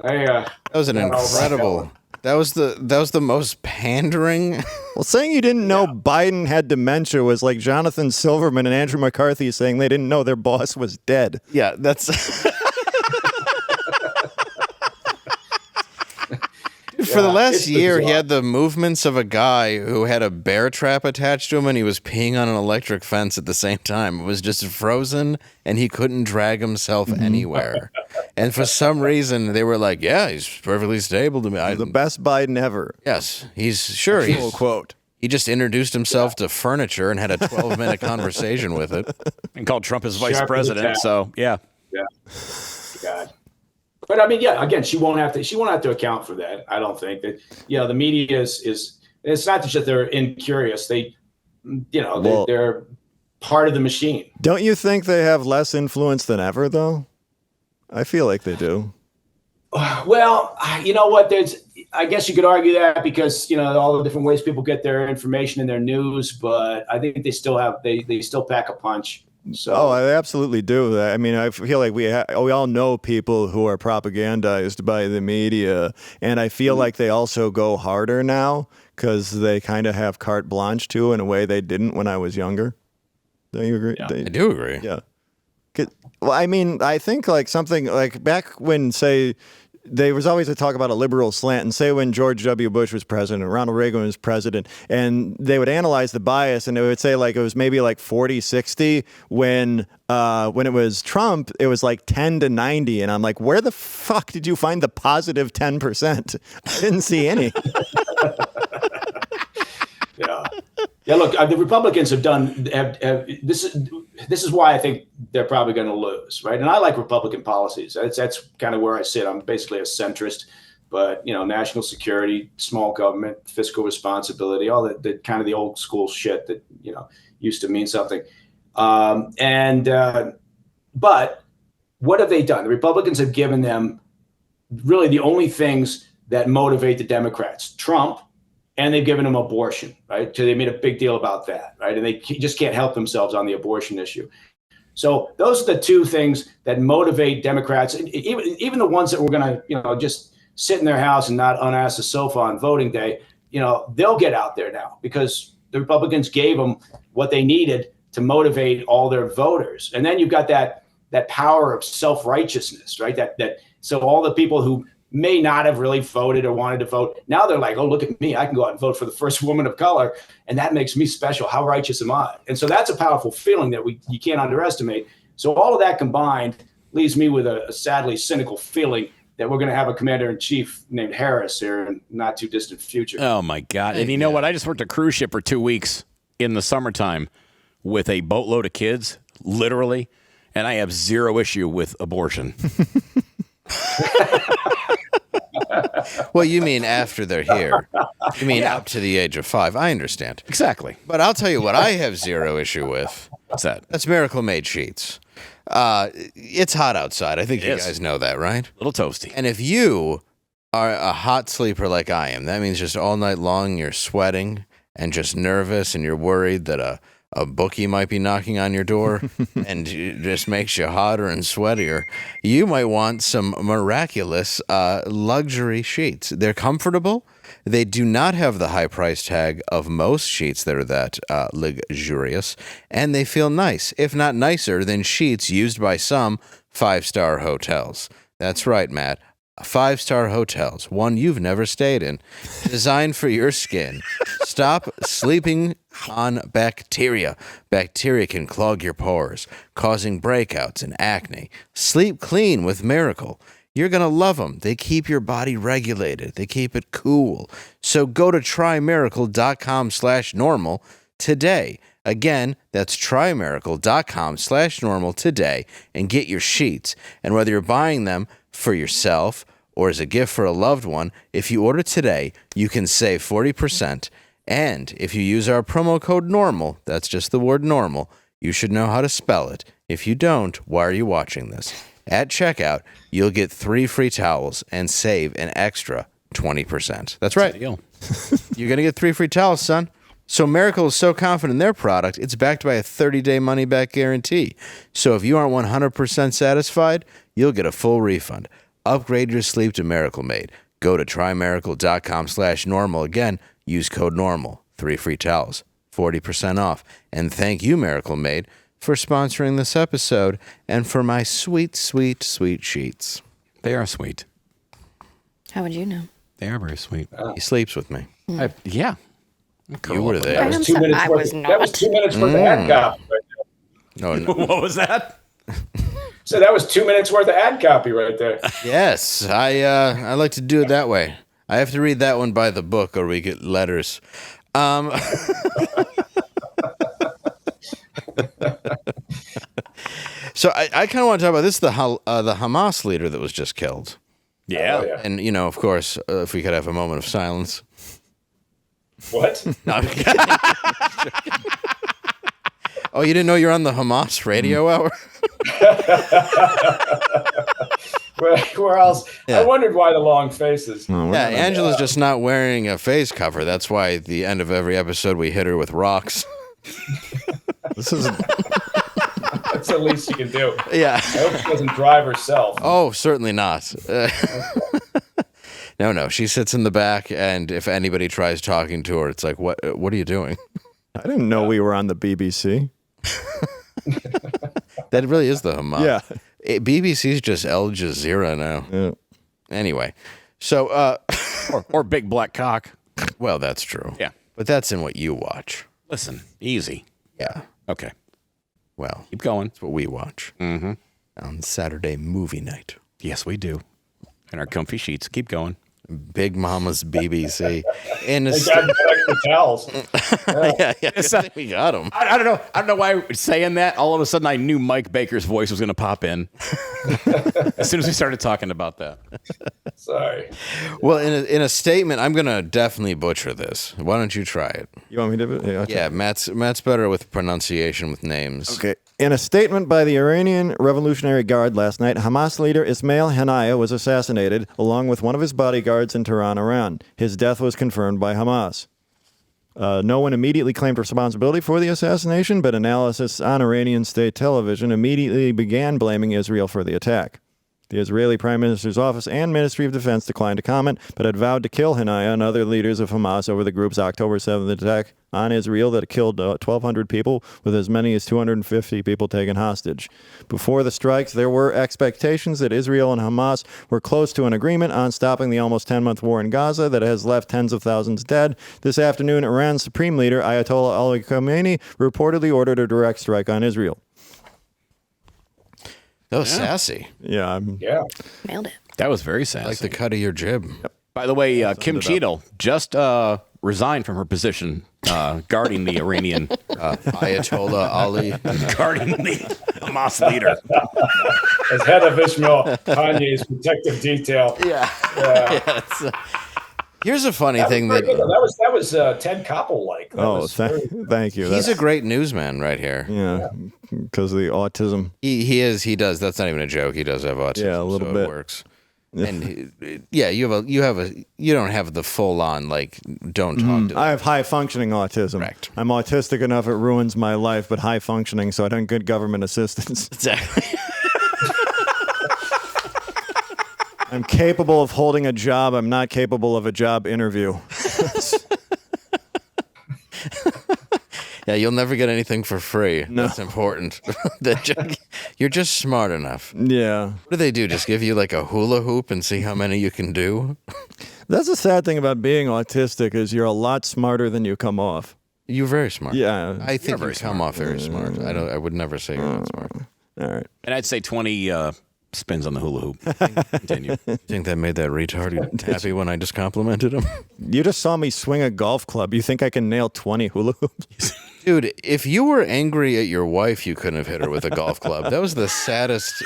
That was an incredible. That was the most pandering.
Well, saying you didn't know Biden had dementia was like Jonathan Silverman and Andrew McCarthy saying they didn't know their boss was dead.
Yeah, that's. For the last year, he had the movements of a guy who had a bear trap attached to him, and he was peeing on an electric fence at the same time. It was just frozen, and he couldn't drag himself anywhere. And for some reason, they were like, "Yeah, he's perfectly stable to me."
The best Biden ever.
Yes, he's quote. He just introduced himself to furniture and had a 12-minute conversation with it,
and called Trump his vice president. So yeah.
God. But I mean, again, she won't have to account for that. I don't think that, the media is it's not just that they're incurious. They're part of the machine.
Don't you think they have less influence than ever, though? I feel like they do.
Well, you know what? I guess you could argue that because, all the different ways people get their information and their news, but I think they still pack a punch. So.
I absolutely do. I mean, I feel like we all know people who are propagandized by the media, and I feel like they also go harder now because they kind of have carte blanche too in a way they didn't when I was younger. Don't you agree?
Yeah.
I do agree.
Yeah. Well, I mean, I think like something like back when, say, there was always a talk about a liberal slant, and say when George W. Bush was president, Ronald Reagan was president, and they would analyze the bias, and they would say like it was maybe like 40-60 when it was Trump, it was like 10-90, and I'm like, where the fuck did you find the positive 10%? I didn't see any.
Yeah, look, the Republicans have done this. This is why I think they're probably going to lose, right? And I like Republican policies. That's kind of where I sit. I'm basically a centrist, but national security, small government, fiscal responsibility, all the kind of the old school shit that used to mean something. But what have they done? The Republicans have given them really the only things that motivate the Democrats: Trump. And they've given them abortion, right? So they made a big deal about that, right? And they just can't help themselves on the abortion issue. So those are the two things that motivate Democrats, and even the ones that were going to, just sit in their house and not unask the sofa on voting day. They'll get out there now because the Republicans gave them what they needed to motivate all their voters. And then you've got that power of self-righteousness, right? So all the people who may not have really voted or wanted to vote, now they're like, oh, look at me, I can go out and vote for the first woman of color, and that makes me special. How righteous am I? And so that's a powerful feeling that you can't underestimate. So all of that combined leaves me with a sadly cynical feeling that we're going to have a commander-in-chief named Harris here in not too distant future.
Oh my God. And you know what? I just worked a cruise ship for 2 weeks in the summertime with a boatload of kids, literally, and I have zero issue with abortion.
Well, you mean after they're here. You mean up to the age of 5. I understand.
Exactly.
But I'll tell you what I have zero issue with.
What's that?
That's Miracle Made sheets. It's hot outside. I think you guys know that, right?
A little toasty.
And if you are a hot sleeper like I am, that means just all night long you're sweating and just nervous and you're worried that a bookie might be knocking on your door and it just makes you hotter and sweatier. You might want some miraculous luxury sheets. They're comfortable. They do not have the high price tag of most sheets that are that luxurious, and they feel nice, if not nicer than sheets used by some 5-star hotels. That's right, Matt. 5-star hotels, one you've never stayed in, designed for your skin. Stop sleeping on bacteria. Bacteria can clog your pores, causing breakouts and acne. Sleep clean with Miracle. You're going to love them. They keep your body regulated. They keep it cool. So go to trymiracle.com/normal today. Again, that's trymiracle.com/normal today and get your sheets. And whether you're buying them for yourself or as a gift for a loved one, if you order today, you can save 40%. And if you use our promo code NORMAL, that's just the word normal, you should know how to spell it. If you don't, why are you watching this? At checkout, you'll get 3 free towels and save an extra 20%. That's right. You're going to get 3 free towels, son. So Miracle is so confident in their product, it's backed by a 30-day money-back guarantee. So if you aren't 100% satisfied, you'll get a full refund. Upgrade your sleep to Miracle Made. Go to trymiracle.com/normal. Again, use code NORMAL. 3 free towels, 40% off. And thank you, Miracle Made, for sponsoring this episode and for my sweet, sweet, sweet sheets.
They are sweet.
How would you know?
They are very sweet.
He sleeps with me.
Yeah.
You were there.
That was 2 minutes
I
worth.
was
That was
not.
2 minutes worth of ad copy right there.
No.
What was that?
So that was 2 minutes worth of ad copy right there.
Yes, I like to do it that way. I have to read that one by the book or we get letters. So I kind of want to talk about this, the Hamas leader that was just killed.
Yeah.
Oh, yeah.
And, of course, if we could have a moment of silence.
What?
No, I'm kidding. Oh, you didn't know you're on the Hamas radio hour?
Where else?
Yeah.
I wondered why the long faces.
Yeah, Angela's just not wearing a face cover. That's why at the end of every episode we hit her with rocks.
This is
That's the least you can do.
Yeah.
I hope she doesn't drive herself.
Oh, certainly not. No, she sits in the back, and if anybody tries talking to her, it's like, what are you doing?
I didn't know we were on the BBC.
That really is the Hamas.
Yeah.
BBC's just Al Jazeera now.
Yeah.
Anyway, so
or Big Black Cock.
well, that's true.
Yeah.
But that's in what you watch.
Listen, easy.
Yeah.
Okay.
Well,
Keep going.
that's what we watch on Saturday movie night.
Yes, we do. And our comfy sheets. Keep going.
Big Mama's BBC. And
They got extra towels.
yeah, we got them.
I don't know. I don't know why I was saying that. All of a sudden, I knew Mike Baker's voice was going to pop in as soon as we started talking about that.
Sorry.
Well, in a statement, I'm gonna definitely butcher this. Why don't you try it?
You want me to? Yeah. I'll try.
Yeah, Matt's better with pronunciation with names.
Okay. In a statement by the Iranian Revolutionary Guard last night, Hamas leader Ismail Haniyeh was assassinated along with one of his bodyguards in Tehran, Iran. His death was confirmed by Hamas. No one immediately claimed responsibility for the assassination, but analysis on Iranian state television immediately began blaming Israel for the attack. The Israeli Prime Minister's office and Ministry of Defense declined to comment, but had vowed to kill Haniyeh and other leaders of Hamas over the group's October 7th attack on Israel that killed 1,200 people, with as many as 250 people taken hostage. Before the strikes, there were expectations that Israel and Hamas were close to an agreement on stopping the almost 10-month war in Gaza that has left tens of thousands dead. This afternoon, Iran's supreme leader, Ayatollah Ali Khamenei, reportedly ordered a direct strike on Israel.
That was sassy.
Yeah.
Yeah.
Nailed it.
That was very
I
sassy.
like the cut of your jib.
By the way, Kim Cheatle just resigned from her position guarding the Iranian,
Ayatollah Ali.
guarding the Hamas leader.
As head of Ismail Haniyeh's protective detail.
Yeah. Here's a funny thing that
That was Ted Koppel like.
Thank you.
he's a great newsman right here.
Yeah, because of the autism.
He is. He does. That's not even a joke. He does have autism.
Yeah, a little
so
bit.
It works. And you don't have the full on like don't talk to
I
them.
have high functioning autism.
Correct.
I'm autistic enough it ruins my life, but high functioning, so I don't get government assistance.
Exactly.
I'm capable of holding a job. I'm not capable of a job interview.
Yeah, you'll never get anything for free.
No.
That's important. You're just smart enough.
Yeah.
What do they do? Just give you like a hula hoop and see how many you can do?
That's the sad thing about being autistic is you're a lot smarter than you come off.
You're very smart.
Yeah.
I think you come off very smart. I would never say you're not smart.
All right.
And I'd say 20 spins on the hula hoop. Continue.
Think that made that retard happy when I just complimented him?
You just saw me swing a golf club. You think I can nail 20 hula hoops?
Dude, if you were angry at your wife, you couldn't have hit her with a golf club. That was the saddest.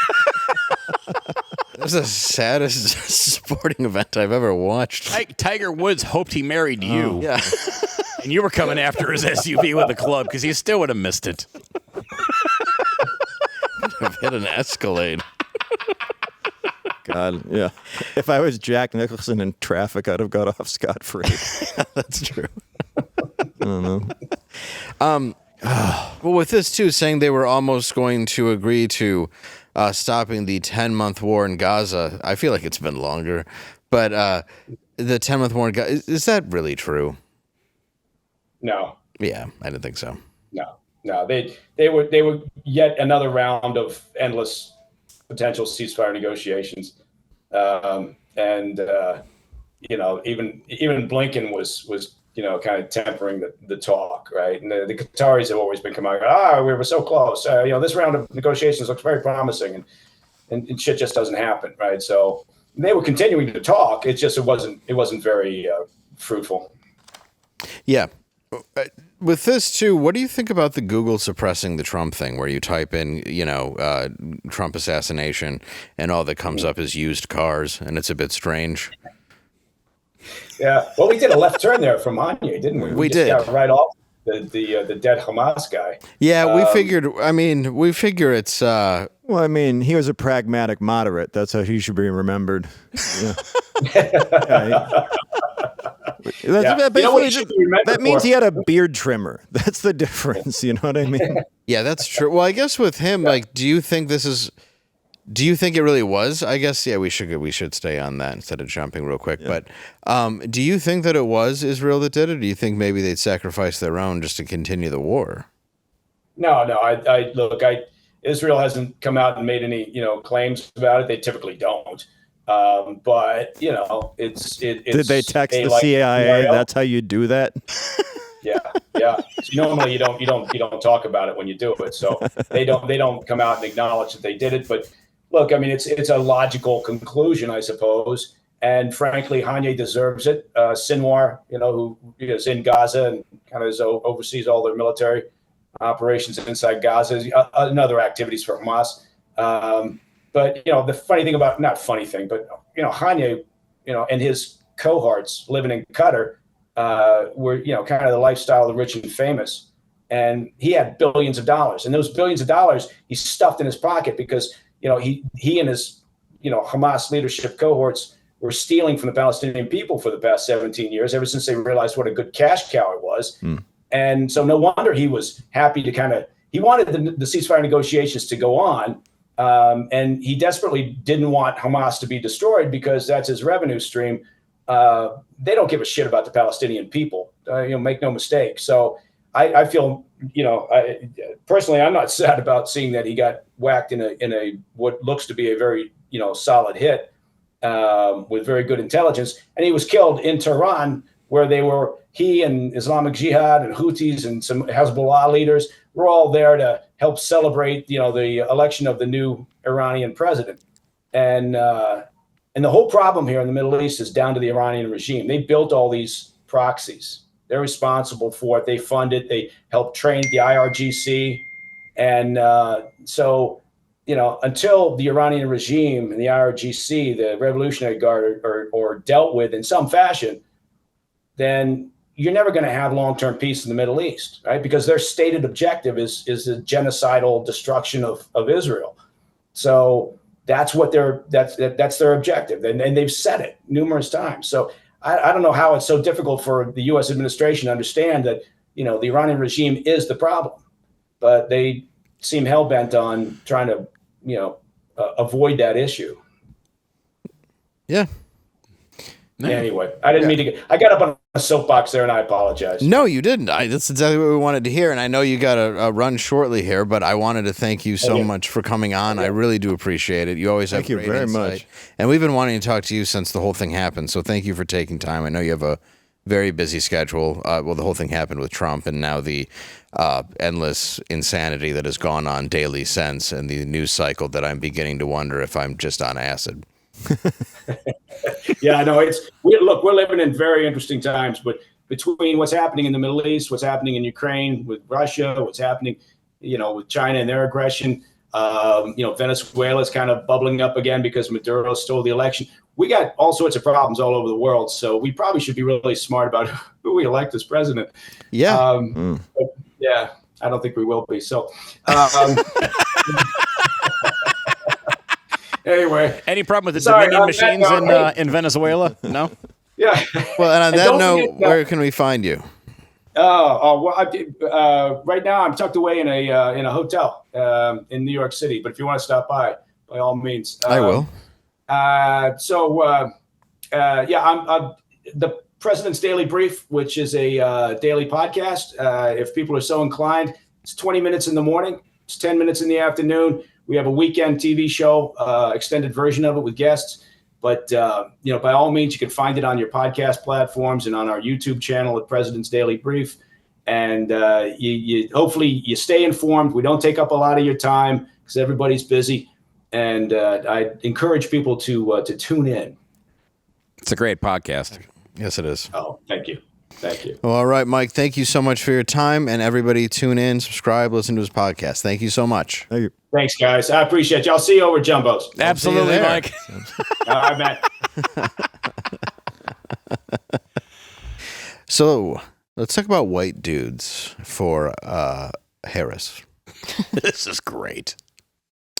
That was the saddest sporting event I've ever watched.
Tiger Woods hoped he married you.
Yeah.
And you were coming after his SUV with a club because he still would have missed it.
I've hit an Escalade.
God, yeah. If I was Jack Nicholson in traffic, I'd have got off scot-free.
That's true.
I don't know.
Well, with this too, saying they were almost going to agree to stopping the 10-month war in Gaza. I feel like it's been longer, but the 10-month war in Gaza, is that really true?
No.
Yeah, I didn't think so.
No. They were yet another round of endless potential ceasefire negotiations, and even Blinken was kind of tempering the talk, right? And the Qataris have always been coming out, we were so close. This round of negotiations looks very promising, and shit just doesn't happen, right? So they were continuing to talk. It wasn't very fruitful.
Yeah. With this too, what do you think about the Google suppressing the Trump thing, where you type in, Trump assassination, and all that comes up is used cars, and it's a bit strange.
Yeah, well, we did a left turn there from Haniyeh, didn't we?
We
just
did.
got right off the dead Hamas guy.
Yeah, we figure it's.
Well, I mean, he was a pragmatic moderate. That's how he should be remembered. Yeah. That means he had a beard trimmer. That's the difference. You know what I mean?
Yeah, that's true. Well, I guess with him, do you think it really was? I guess, yeah, we should stay on that instead of jumping real quick. Yeah. But do you think that it was Israel that did it? Or do you think maybe they'd sacrifice their own just to continue the war?
No. Israel hasn't come out and made any, claims about it. They typically don't. But it's
Did they text the CIA? That's how you do that.
Yeah. So normally you don't talk about it when you do it. So they don't come out and acknowledge that they did it. But look, I mean, it's a logical conclusion, I suppose. And frankly, Haniyeh deserves it. Sinwar, who is in Gaza and kind of oversees all their military operations inside Gaza, and other activities for Hamas. But the funny thing about, not funny thing, but Haniyeh, and his cohorts living in Qatar were kind of the lifestyle of the rich and famous, and he had billions of dollars, and those billions of dollars he stuffed in his pocket because he and his Hamas leadership cohorts were stealing from the Palestinian people for the past 17 years, ever since they realized what a good cash cow it was. And so no wonder he was happy to he wanted the ceasefire negotiations to go on. And he desperately didn't want Hamas to be destroyed because that's his revenue stream. They don't give a shit about the Palestinian people, make no mistake. So I feel, personally, I'm not sad about seeing that he got whacked in a what looks to be a very, solid hit with very good intelligence. And he was killed in Tehran, where he and Islamic Jihad and Houthis and some Hezbollah leaders were all there to help celebrate, the election of the new Iranian president. And the whole problem here in the Middle East is down to the Iranian regime. They built all these proxies. They're responsible for it. They fund it. They help train the IRGC. And so, until the Iranian regime and the IRGC, the Revolutionary Guard, are dealt with in some fashion, then you're never going to have long-term peace in the Middle East, right? Because their stated objective is the genocidal destruction of Israel. So that's what that's their objective, and they've said it numerous times. So I don't know how it's so difficult for the U.S. administration to understand that the Iranian regime is the problem, but they seem hell-bent on trying to avoid that issue.
Yeah.
Anyway, I didn't mean to I got up on a soapbox there, and I apologize.
No, you didn't. That's exactly what we wanted to hear, and I know you got a run shortly here, but I wanted to thank you so much for coming on. I really do appreciate it. You always have great insight. Thank you very much. And we've been wanting to talk to you since the whole thing happened, so thank you for taking time. I know you have a very busy schedule. Well, the whole thing happened with Trump, and now the endless insanity that has gone on daily since, and the news cycle that I'm beginning to wonder if I'm just on acid.
Yeah, no, we're living in very interesting times, but between what's happening in the Middle East, what's happening in Ukraine with Russia, what's happening, with China and their aggression, Venezuela's kind of bubbling up again because Maduro stole the election. We got all sorts of problems all over the world, so we probably should be really smart about who we elect as president.
Yeah.
But yeah, I don't think we will be. So, anyway.
Any problem with the Dominion machines in Venezuela? No?
Yeah.
Well, and on that note, where can we find you?
Well, right now I'm tucked away in a hotel in New York City. But if you want to stop by all means,
I will.
I'm the President's Daily Brief, which is a daily podcast. If people are so inclined, it's 20 minutes in the morning, it's 10 minutes in the afternoon. We have a weekend TV show, extended version of it with guests. But, by all means, you can find it on your podcast platforms and on our YouTube channel at President's Daily Brief. And hopefully you stay informed. We don't take up a lot of your time because everybody's busy. And I encourage people to tune in.
It's a great podcast.
Yes, it is.
Oh, thank you. Thank you.
Well, all right, Mike, thank you so much for your time. And everybody tune in, subscribe, listen to his podcast. Thank you so much.
Thank you.
Thanks, guys. I appreciate you. I'll see you over at Jumbo's.
Absolutely, Mike.
All right, man.
So let's talk about white dudes for Harris.
This is great.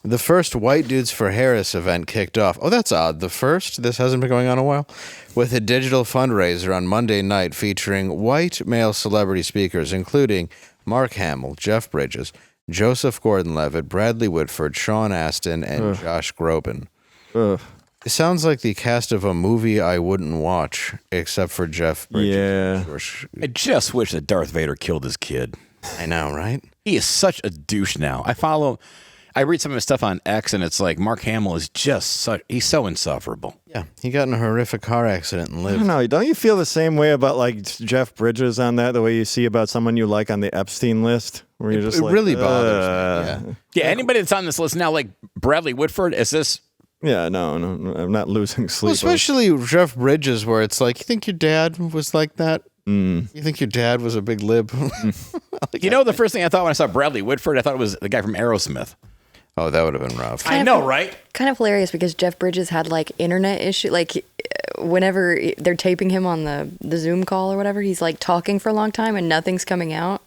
The first White Dudes for Harris event kicked off. Oh, that's odd. The first? This hasn't been going on a while? With a digital fundraiser on Monday night featuring white male celebrity speakers, including Mark Hamill, Jeff Bridges, Joseph Gordon-Levitt, Bradley Whitford, Sean Astin, and Josh Groban. It sounds like the cast of a movie I wouldn't watch, except for Jeff Bridges.
Yeah.
I just wish that Darth Vader killed his kid.
I know, right?
He is such a douche now. I follow him. I read some of his stuff on X, and it's like Mark Hamill is just he's so insufferable.
Yeah, he got in a horrific car accident and
I
lived.
don't know. Don't you feel the same way about like Jeff Bridges on that? The way you see about someone you like on the Epstein list, where you're just
It
like,
really bothers me.
Yeah, anybody that's on this list now, like Bradley Whitford, is this?
Yeah, no, I'm not losing sleep.
Well, especially Jeff Bridges, where it's like, you think your dad was like that? You think your dad was a big lib?
You know, the first thing I thought when I saw Bradley Whitford, I thought it was the guy from Aerosmith.
Oh, that would have been rough.
I know, right?
Kind of hilarious because Jeff Bridges had like internet issue. Like whenever they're taping him on the Zoom call or whatever, he's like talking for a long time and nothing's coming out.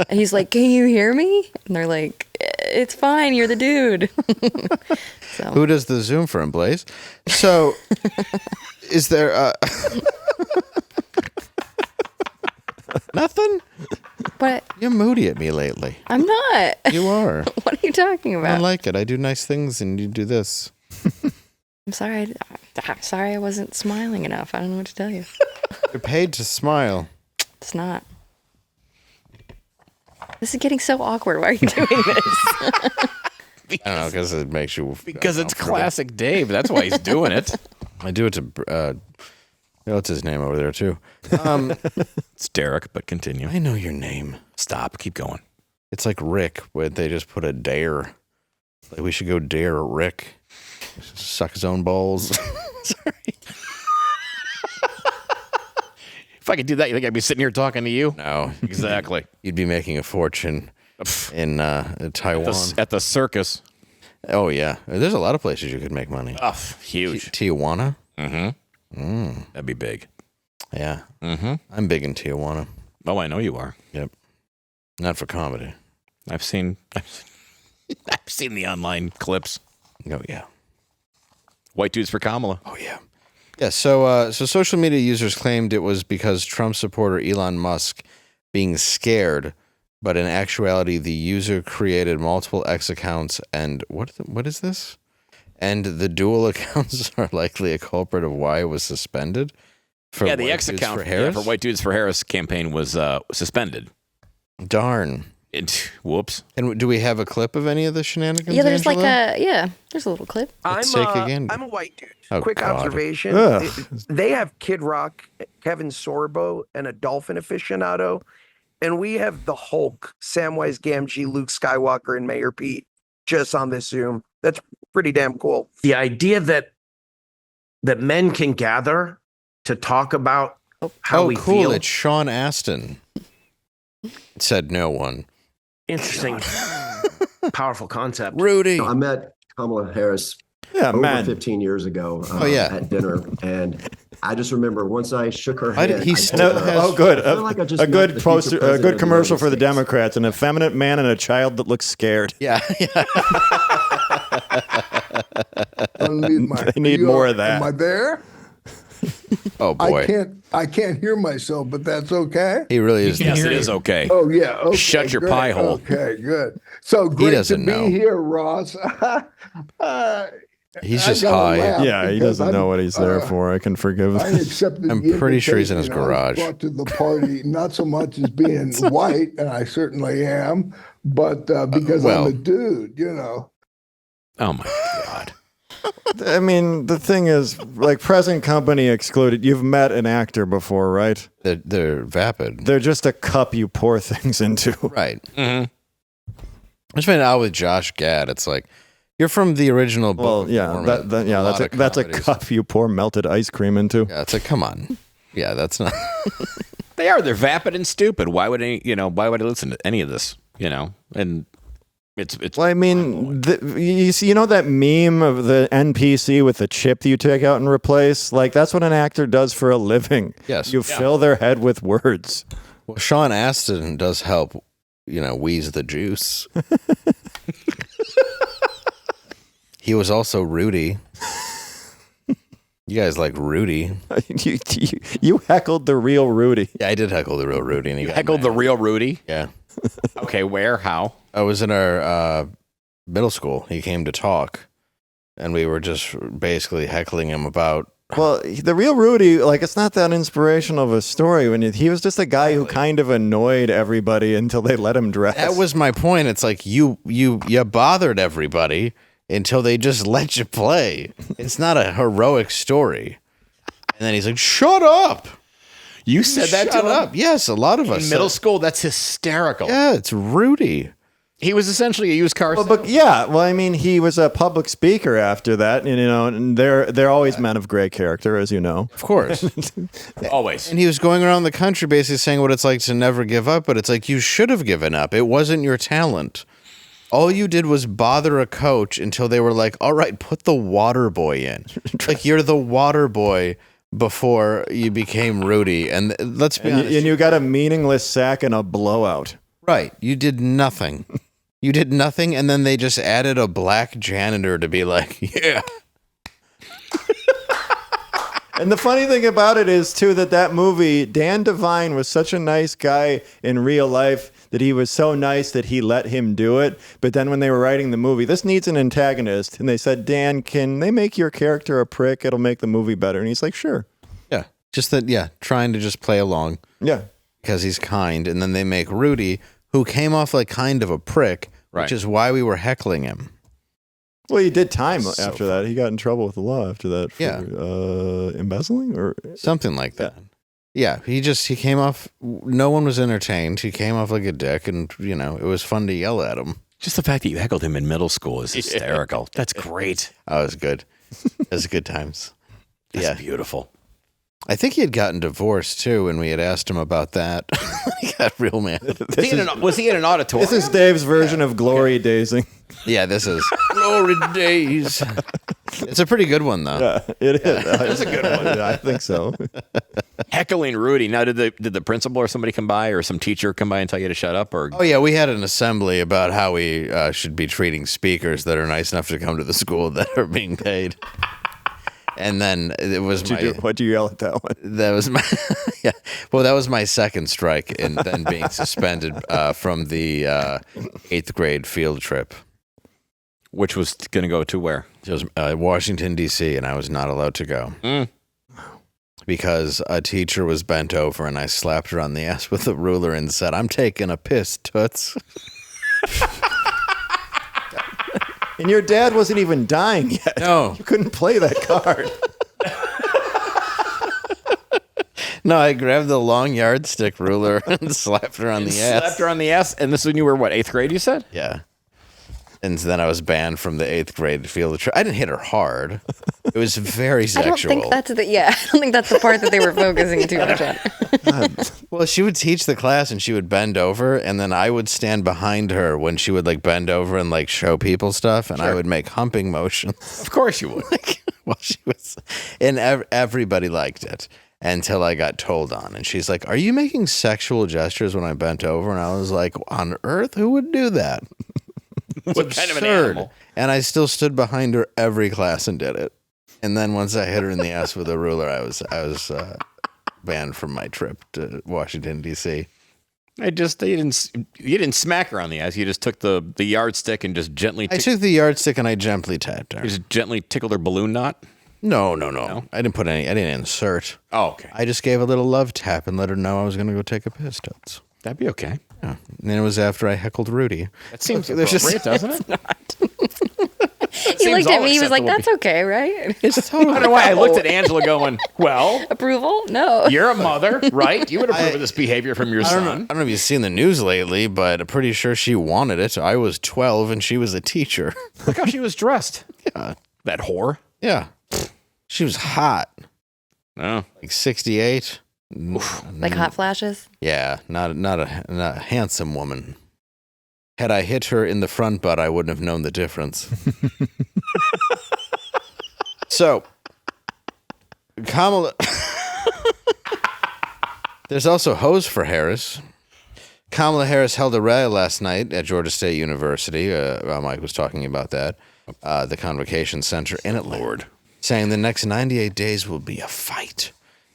And he's like, "Can you hear me?" And they're like, "It's fine. You're the dude." So.
Who does the Zoom for him, Blaze? So, is there nothing?
What?
You're moody at me lately.
I'm not.
You are.
What are you talking
I
about?
don't like it. I do nice things and you do this.
I'm sorry. I'm sorry I wasn't smiling enough. I don't know what to tell you.
You're paid to smile.
It's not. This is getting so awkward. Why are you doing this?
I don't know, because it makes you...
Because it's classic Dave. That's why he's doing it.
I do it to... what's his name over there, too?
It's Derek, but continue.
I know your name.
Stop. Keep going.
It's like Rick, where they just put a dare. Like, we should go dare Rick. Suck his own balls. Sorry.
If I could do that, you think I'd be sitting here talking to you?
No.
Exactly.
You'd be making a fortune in Taiwan.
At the circus.
Oh, yeah. There's a lot of places you could make money.
Oh, huge.
Tijuana?
That'd be big.
Yeah. I'm big in Tijuana.
Oh, I know you are.
Yep. Not for comedy.
I've seen the online clips.
Oh, yeah.
White dudes for Kamala.
Oh, yeah. Yeah, so social media users claimed it was because Trump supporter Elon Musk being scared, but in actuality, the user created multiple X accounts and what is this? And the dual accounts are likely a culprit of why it was suspended. For
Yeah, the
White
X
Dudes
account
for Harris?
for White Dudes for Harris campaign was suspended.
Darn.
Whoops.
And do we have a clip of any of the shenanigans?
Yeah, there's
Angela?
there's a little clip.
Let's take again.
I'm a white dude.
Oh,
Quick
God.
observation.
Ugh.
They have Kid Rock, Kevin Sorbo, and a dolphin aficionado. And we have the Hulk, Samwise Gamgee, Luke Skywalker, and Mayor Pete just on this Zoom. That's pretty damn cool.
The idea that men can gather to talk about how we
cool.
feel.
It's Sean Astin. Said no one.
Interesting. Powerful concept.
Rudy.
I met Kamala Harris
Yeah,
over 15 years ago at dinner, and I just remember once I shook her hand.
He
I
still
told her,
has-
Oh, good.
I feel like I just
A
met
good
the
poster,
future
a
president
good
of the
commercial
United
for the
States.
Democrats: an effeminate man and a child that looks scared.
Yeah.
They need more of that.
Am I there?
Oh boy.
I can't hear myself, but that's okay.
He really is.
Yes, it is okay.
Oh yeah. Okay,
Shut your
great.
pie hole.
Okay, good. So great to
doesn't
be
know.
here, Ross.
He's
I
just
gotta
high.
laugh
Yeah, he
because
doesn't know what he's there for. I can forgive
I
him.
accepted.
I'm
the
pretty sure he's in his
invitation. I was
garage.
brought to the party, not so much as being white, and I certainly am, but because
well.
I'm a dude, you know.
Oh my God.
I mean, the thing is, like, present company excluded. You've met an actor before, right?
They're vapid.
They're just a cup you pour things into.
Right. I just been out with Josh Gad. It's like, you're from the original Book
Well,
of
yeah,
Mormon.
that's a
comedies.
cup you pour melted ice cream into.
Yeah, it's like, come on. Yeah, that's not.
They're vapid and stupid. Why would I listen to any of this? And it's
Well, I mean, you know that meme of the NPC with the chip that you take out and replace? Like, that's what an actor does for a living.
Yes.
You fill their head with words.
Well, Sean Astin does help, wheeze the juice. He was also Rudy. You guys like Rudy.
You heckled the real Rudy.
Yeah, I did heckle the real Rudy. And he got
heckled the
mad.
real Rudy.
Yeah.
Okay, where? How?
I was in our middle school. He came to talk, and we were just basically heckling him about
Well, the real Rudy, like, it's not that inspirational of a story. When he was just a guy who kind of annoyed everybody until they let him dress.
That was my point. It's like you bothered everybody until they just let you play. It's not a heroic story. And then he's like, "Shut up."
You said that to him?
Shut up. Yes, a lot of us.
In middle school, that's hysterical.
Yeah, it's Rudy.
He was essentially a used car.
Well, I mean, he was a public speaker after that, and they're always men of great character, as you know.
Of course.
Always.
And he was going around the country basically saying what it's like to never give up, but it's like you should have given up. It wasn't your talent. All you did was bother a coach until they were like, "All right, put the water boy in." Like, you're the water boy before you became Rudy. And let's be honest.
And you got a meaningless sack and a blowout.
Right. You did nothing. You did nothing, and then they just added a black janitor to be like, yeah.
And the funny thing about it is, too, that movie, Dan Devine was such a nice guy in real life that he was so nice that he let him do it. But then when they were writing the movie, this needs an antagonist. And they said, "Dan, can they make your character a prick? It'll make the movie better." And he's like, "Sure."
Yeah. Just that, yeah, trying to just play along.
Yeah.
Because he's kind. And then they make Rudy, who came off like kind of a prick, which is why we were heckling him.
Well, he did time after that. He got in trouble with the law after that for embezzling or
something like that. Yeah, he came off, no one was entertained. He came off like a dick, and, it was fun to yell at him.
Just the fact that you heckled him in middle school is hysterical. That's great.
Oh, it was good. It was good times.
That's beautiful.
I think he had gotten divorced, too, and we had asked him about that. He got real mad.
Was he in an auditorium?
This is Dave's version of glory dazing.
Yeah, this is Glory Days. It's a pretty good one, though.
Yeah, it is.
It's a good one.
I think so.
Heckling Rudy. Now, did the principal or somebody come by, or some teacher come by and tell you to shut up? Or
Oh, yeah, we had an assembly about how we should be treating speakers that are nice enough to come to the school that are being paid. And then it was
What'd you yell at that one?
That was my Well, that was my second strike in then being suspended from the 8th grade field trip,
which was going to go to where?
It was Washington D.C. and I was not allowed to go because a teacher was bent over and I slapped her on the ass with a ruler and said, "I'm taking a piss, toots."
And your dad wasn't even dying yet.
No.
You couldn't play that card.
No, I grabbed the long yardstick ruler and slapped her on the ass.
Slapped her on the ass? And this is when you were, what, 8th grade, you said?
Yeah. And then I was banned from the 8th grade field trip. I didn't hit her hard. It was very sexual.
I don't think that's the part that they were focusing too much on.
Well, she would teach the class and she would bend over, and then I would stand behind her when she would like bend over and like show people stuff, and I would make humping motions.
Of course you would.
While she was, and everybody liked it until I got told on. And she's like, "Are you making sexual gestures when I bent over?" And I was like, "On earth, who would do that?"
What kind of an animal?
And I still stood behind her every class and did it. And then once I hit her in the ass with a ruler, I was banned from my trip to Washington D.C.
You didn't smack her on the ass. You just took the yardstick and just gently.
I took the yardstick and I gently tapped her.
You just gently tickled her balloon knot.
No. I didn't put any. I didn't insert.
Oh, okay.
I just gave a little love tap and let her know I was going to go take a piss. Totes.
That'd be okay.
Yeah. And then it was after I heckled Rudy.
That seems appropriate, doesn't it?
He looked at me. He was like, "That's okay, right?"
It's totally.
I don't know why I looked at Angela going, "Well,
approval? No.
You're a mother, right? You would approve of this behavior from your son."
I don't know if you've seen the news lately, but I'm pretty sure she wanted it. I was 12 and she was a teacher.
Look how she was dressed.
Yeah.
That whore.
Yeah. She was hot.
Oh.
Like 68.
Like hot flashes?
Yeah, not a handsome woman. Had I hit her in the front butt, I wouldn't have known the difference. So, Kamala... There's also hose for Harris. Kamala Harris held a rally last night at Georgia State University. Mike was talking about that. The Convocation Center in Atlanta. Saying the next 98 days will be a fight.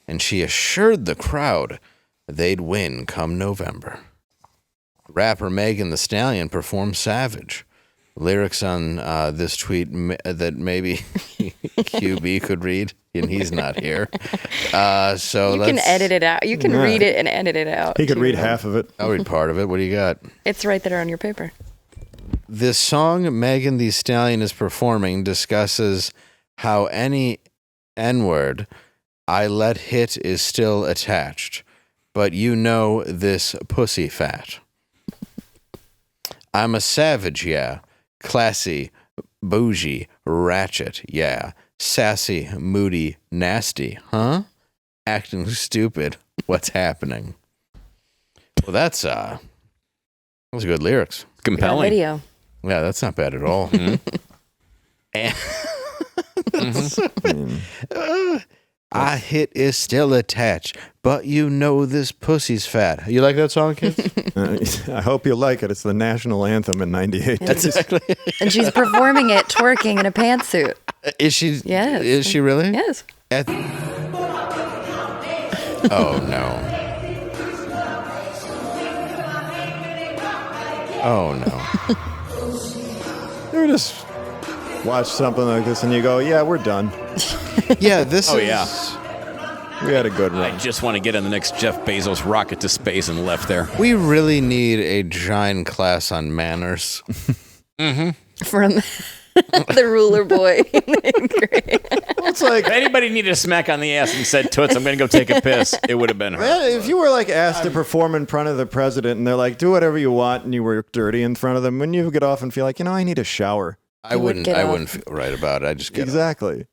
And she assured the crowd they'd win come November. Rapper Megan Thee Stallion performed Savage, lyrics on this tweet that maybe QB could read, and he's not here. So
you can edit it out. You can read it and edit it out.
He could read half of it.
I'll read part of it. What do you got?
It's right there on your paper.
This song Megan Thee Stallion is performing discusses how any N-word I let hit is still attached, but you know this pussy fat. I'm a savage, yeah. Classy, bougie, ratchet, yeah. Sassy, moody, nasty, huh? Acting stupid. What's happening? Well, those are good lyrics.
Compelling.
Video.
Yeah, that's not bad at all. I hit is still attached, but you know this pussy's fat. You like that song, kids?
I hope you like it. It's the national anthem in '98.
That's exactly.
And she's performing it, twerking in a pantsuit.
Is she?
Yes.
Is she really?
Yes.
Oh no. Oh no.
You just watch something like this and you go, yeah, we're done.
Yeah, this is...
yeah.
We had a good run.
I just want to get on the next Jeff Bezos rocket to space and left there.
We really need a giant class on manners.
From the ruler boy.
It's like,
If anybody needed a smack on the ass and said, Toots, I'm going to go take a piss, it would have been her.
man, if you were like asked to perform in front of the president and they're like, do whatever you want, and you were dirty in front of them, wouldn't you get off and feel like, I need a shower?
I wouldn't feel right about it. I just get
Exactly.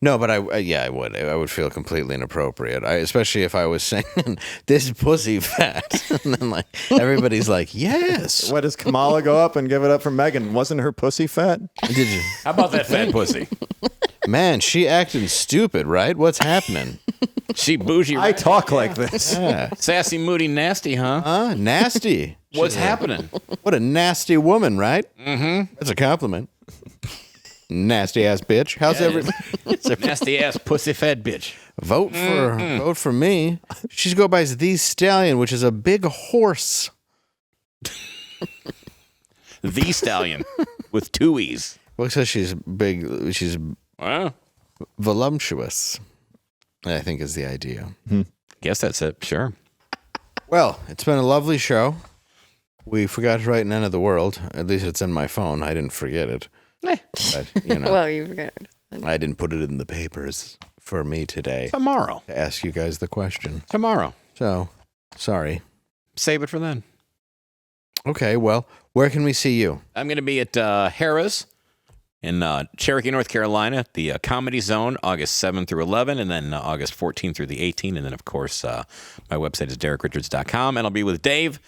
No, but I would. I would feel completely inappropriate. Especially if I was singing this pussy fat, and then like everybody's like, yes.
What does Kamala go up and give it up for Megan? Wasn't her pussy fat?
Did you?
How about that fat pussy?
Man, she acting stupid, right? What's happening?
She bougie.
I talk like this.
Yeah.
Sassy, moody, nasty, huh?
Nasty.
What's happening?
What a nasty woman, right? Mm-hmm. That's a compliment. Nasty ass bitch. How's everything?
Nasty ass pussy fat bitch.
Vote for me. She's go by the Stallion, which is a big horse.
The Stallion with two E's.
Looks like she's big. She's voluptuous, I think is the idea.
Guess that's it. Sure.
Well, it's been a lovely show. We forgot to write an end of the world. At least it's in my phone. I didn't forget it. But,
Well, you forgot.
I didn't put it in the papers for me today
Tomorrow.
to ask you guys the question.
Tomorrow.
So, sorry.
Save it for then.
Okay, well, where can we see you?
I'm going to be at Harrah's in Cherokee, North Carolina, at the Comedy Zone, August 7 through 11, and then August 14 through the 18. And then, of course, my website is DerekRichards.com. And I'll be with Dave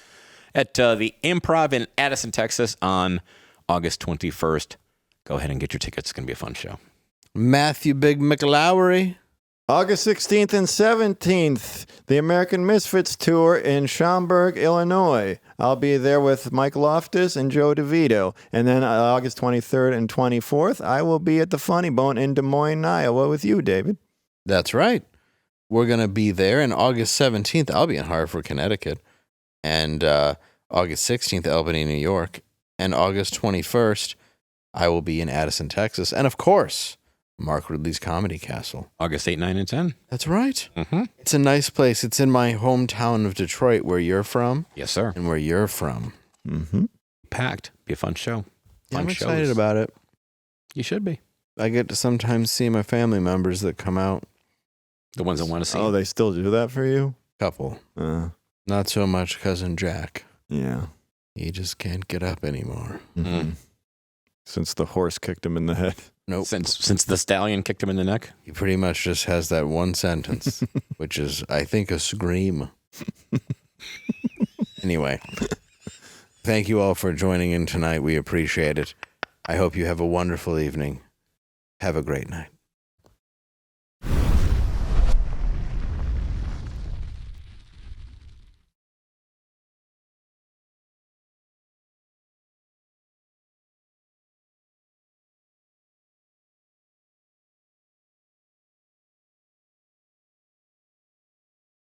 at the Improv in Addison, Texas on August 21st. Go ahead and get your tickets. It's going to be a fun show.
Matthew Big McClowry.
August 16th and 17th, the American Misfits Tour in Schaumburg, Illinois. I'll be there with Mike Loftus and Joe DeVito. And then August 23rd and 24th, I will be at the Funny Bone in Des Moines, Iowa with you, David.
That's right. We're going to be there. And August 17th, I'll be in Hartford, Connecticut. And August 16th, Albany, New York. And August 21st, I will be in Addison, Texas. And of course, Mark Ridley's Comedy Castle.
August 8, 9, and 10.
That's right.
Mm-hmm.
It's a nice place. It's in my hometown of Detroit, where you're from.
Yes, sir.
And where you're from.
Mm-hmm.
Packed. Be a fun show.
Yeah,
Fun
I'm excited
shows.
about it.
You should be.
I get to sometimes see my family members that come out.
The ones that want to see.
Oh, they still do that for you?
Couple.
Uh,
Not so much Cousin Jack.
yeah.
He just can't get up anymore.
Mm-hmm. Since the horse kicked him in the head.
Nope.
Since the stallion kicked him in the neck.
He pretty much just has that one sentence, which is, I think, a scream. Anyway, thank you all for joining in tonight. We appreciate it. I hope you have a wonderful evening. Have a great night.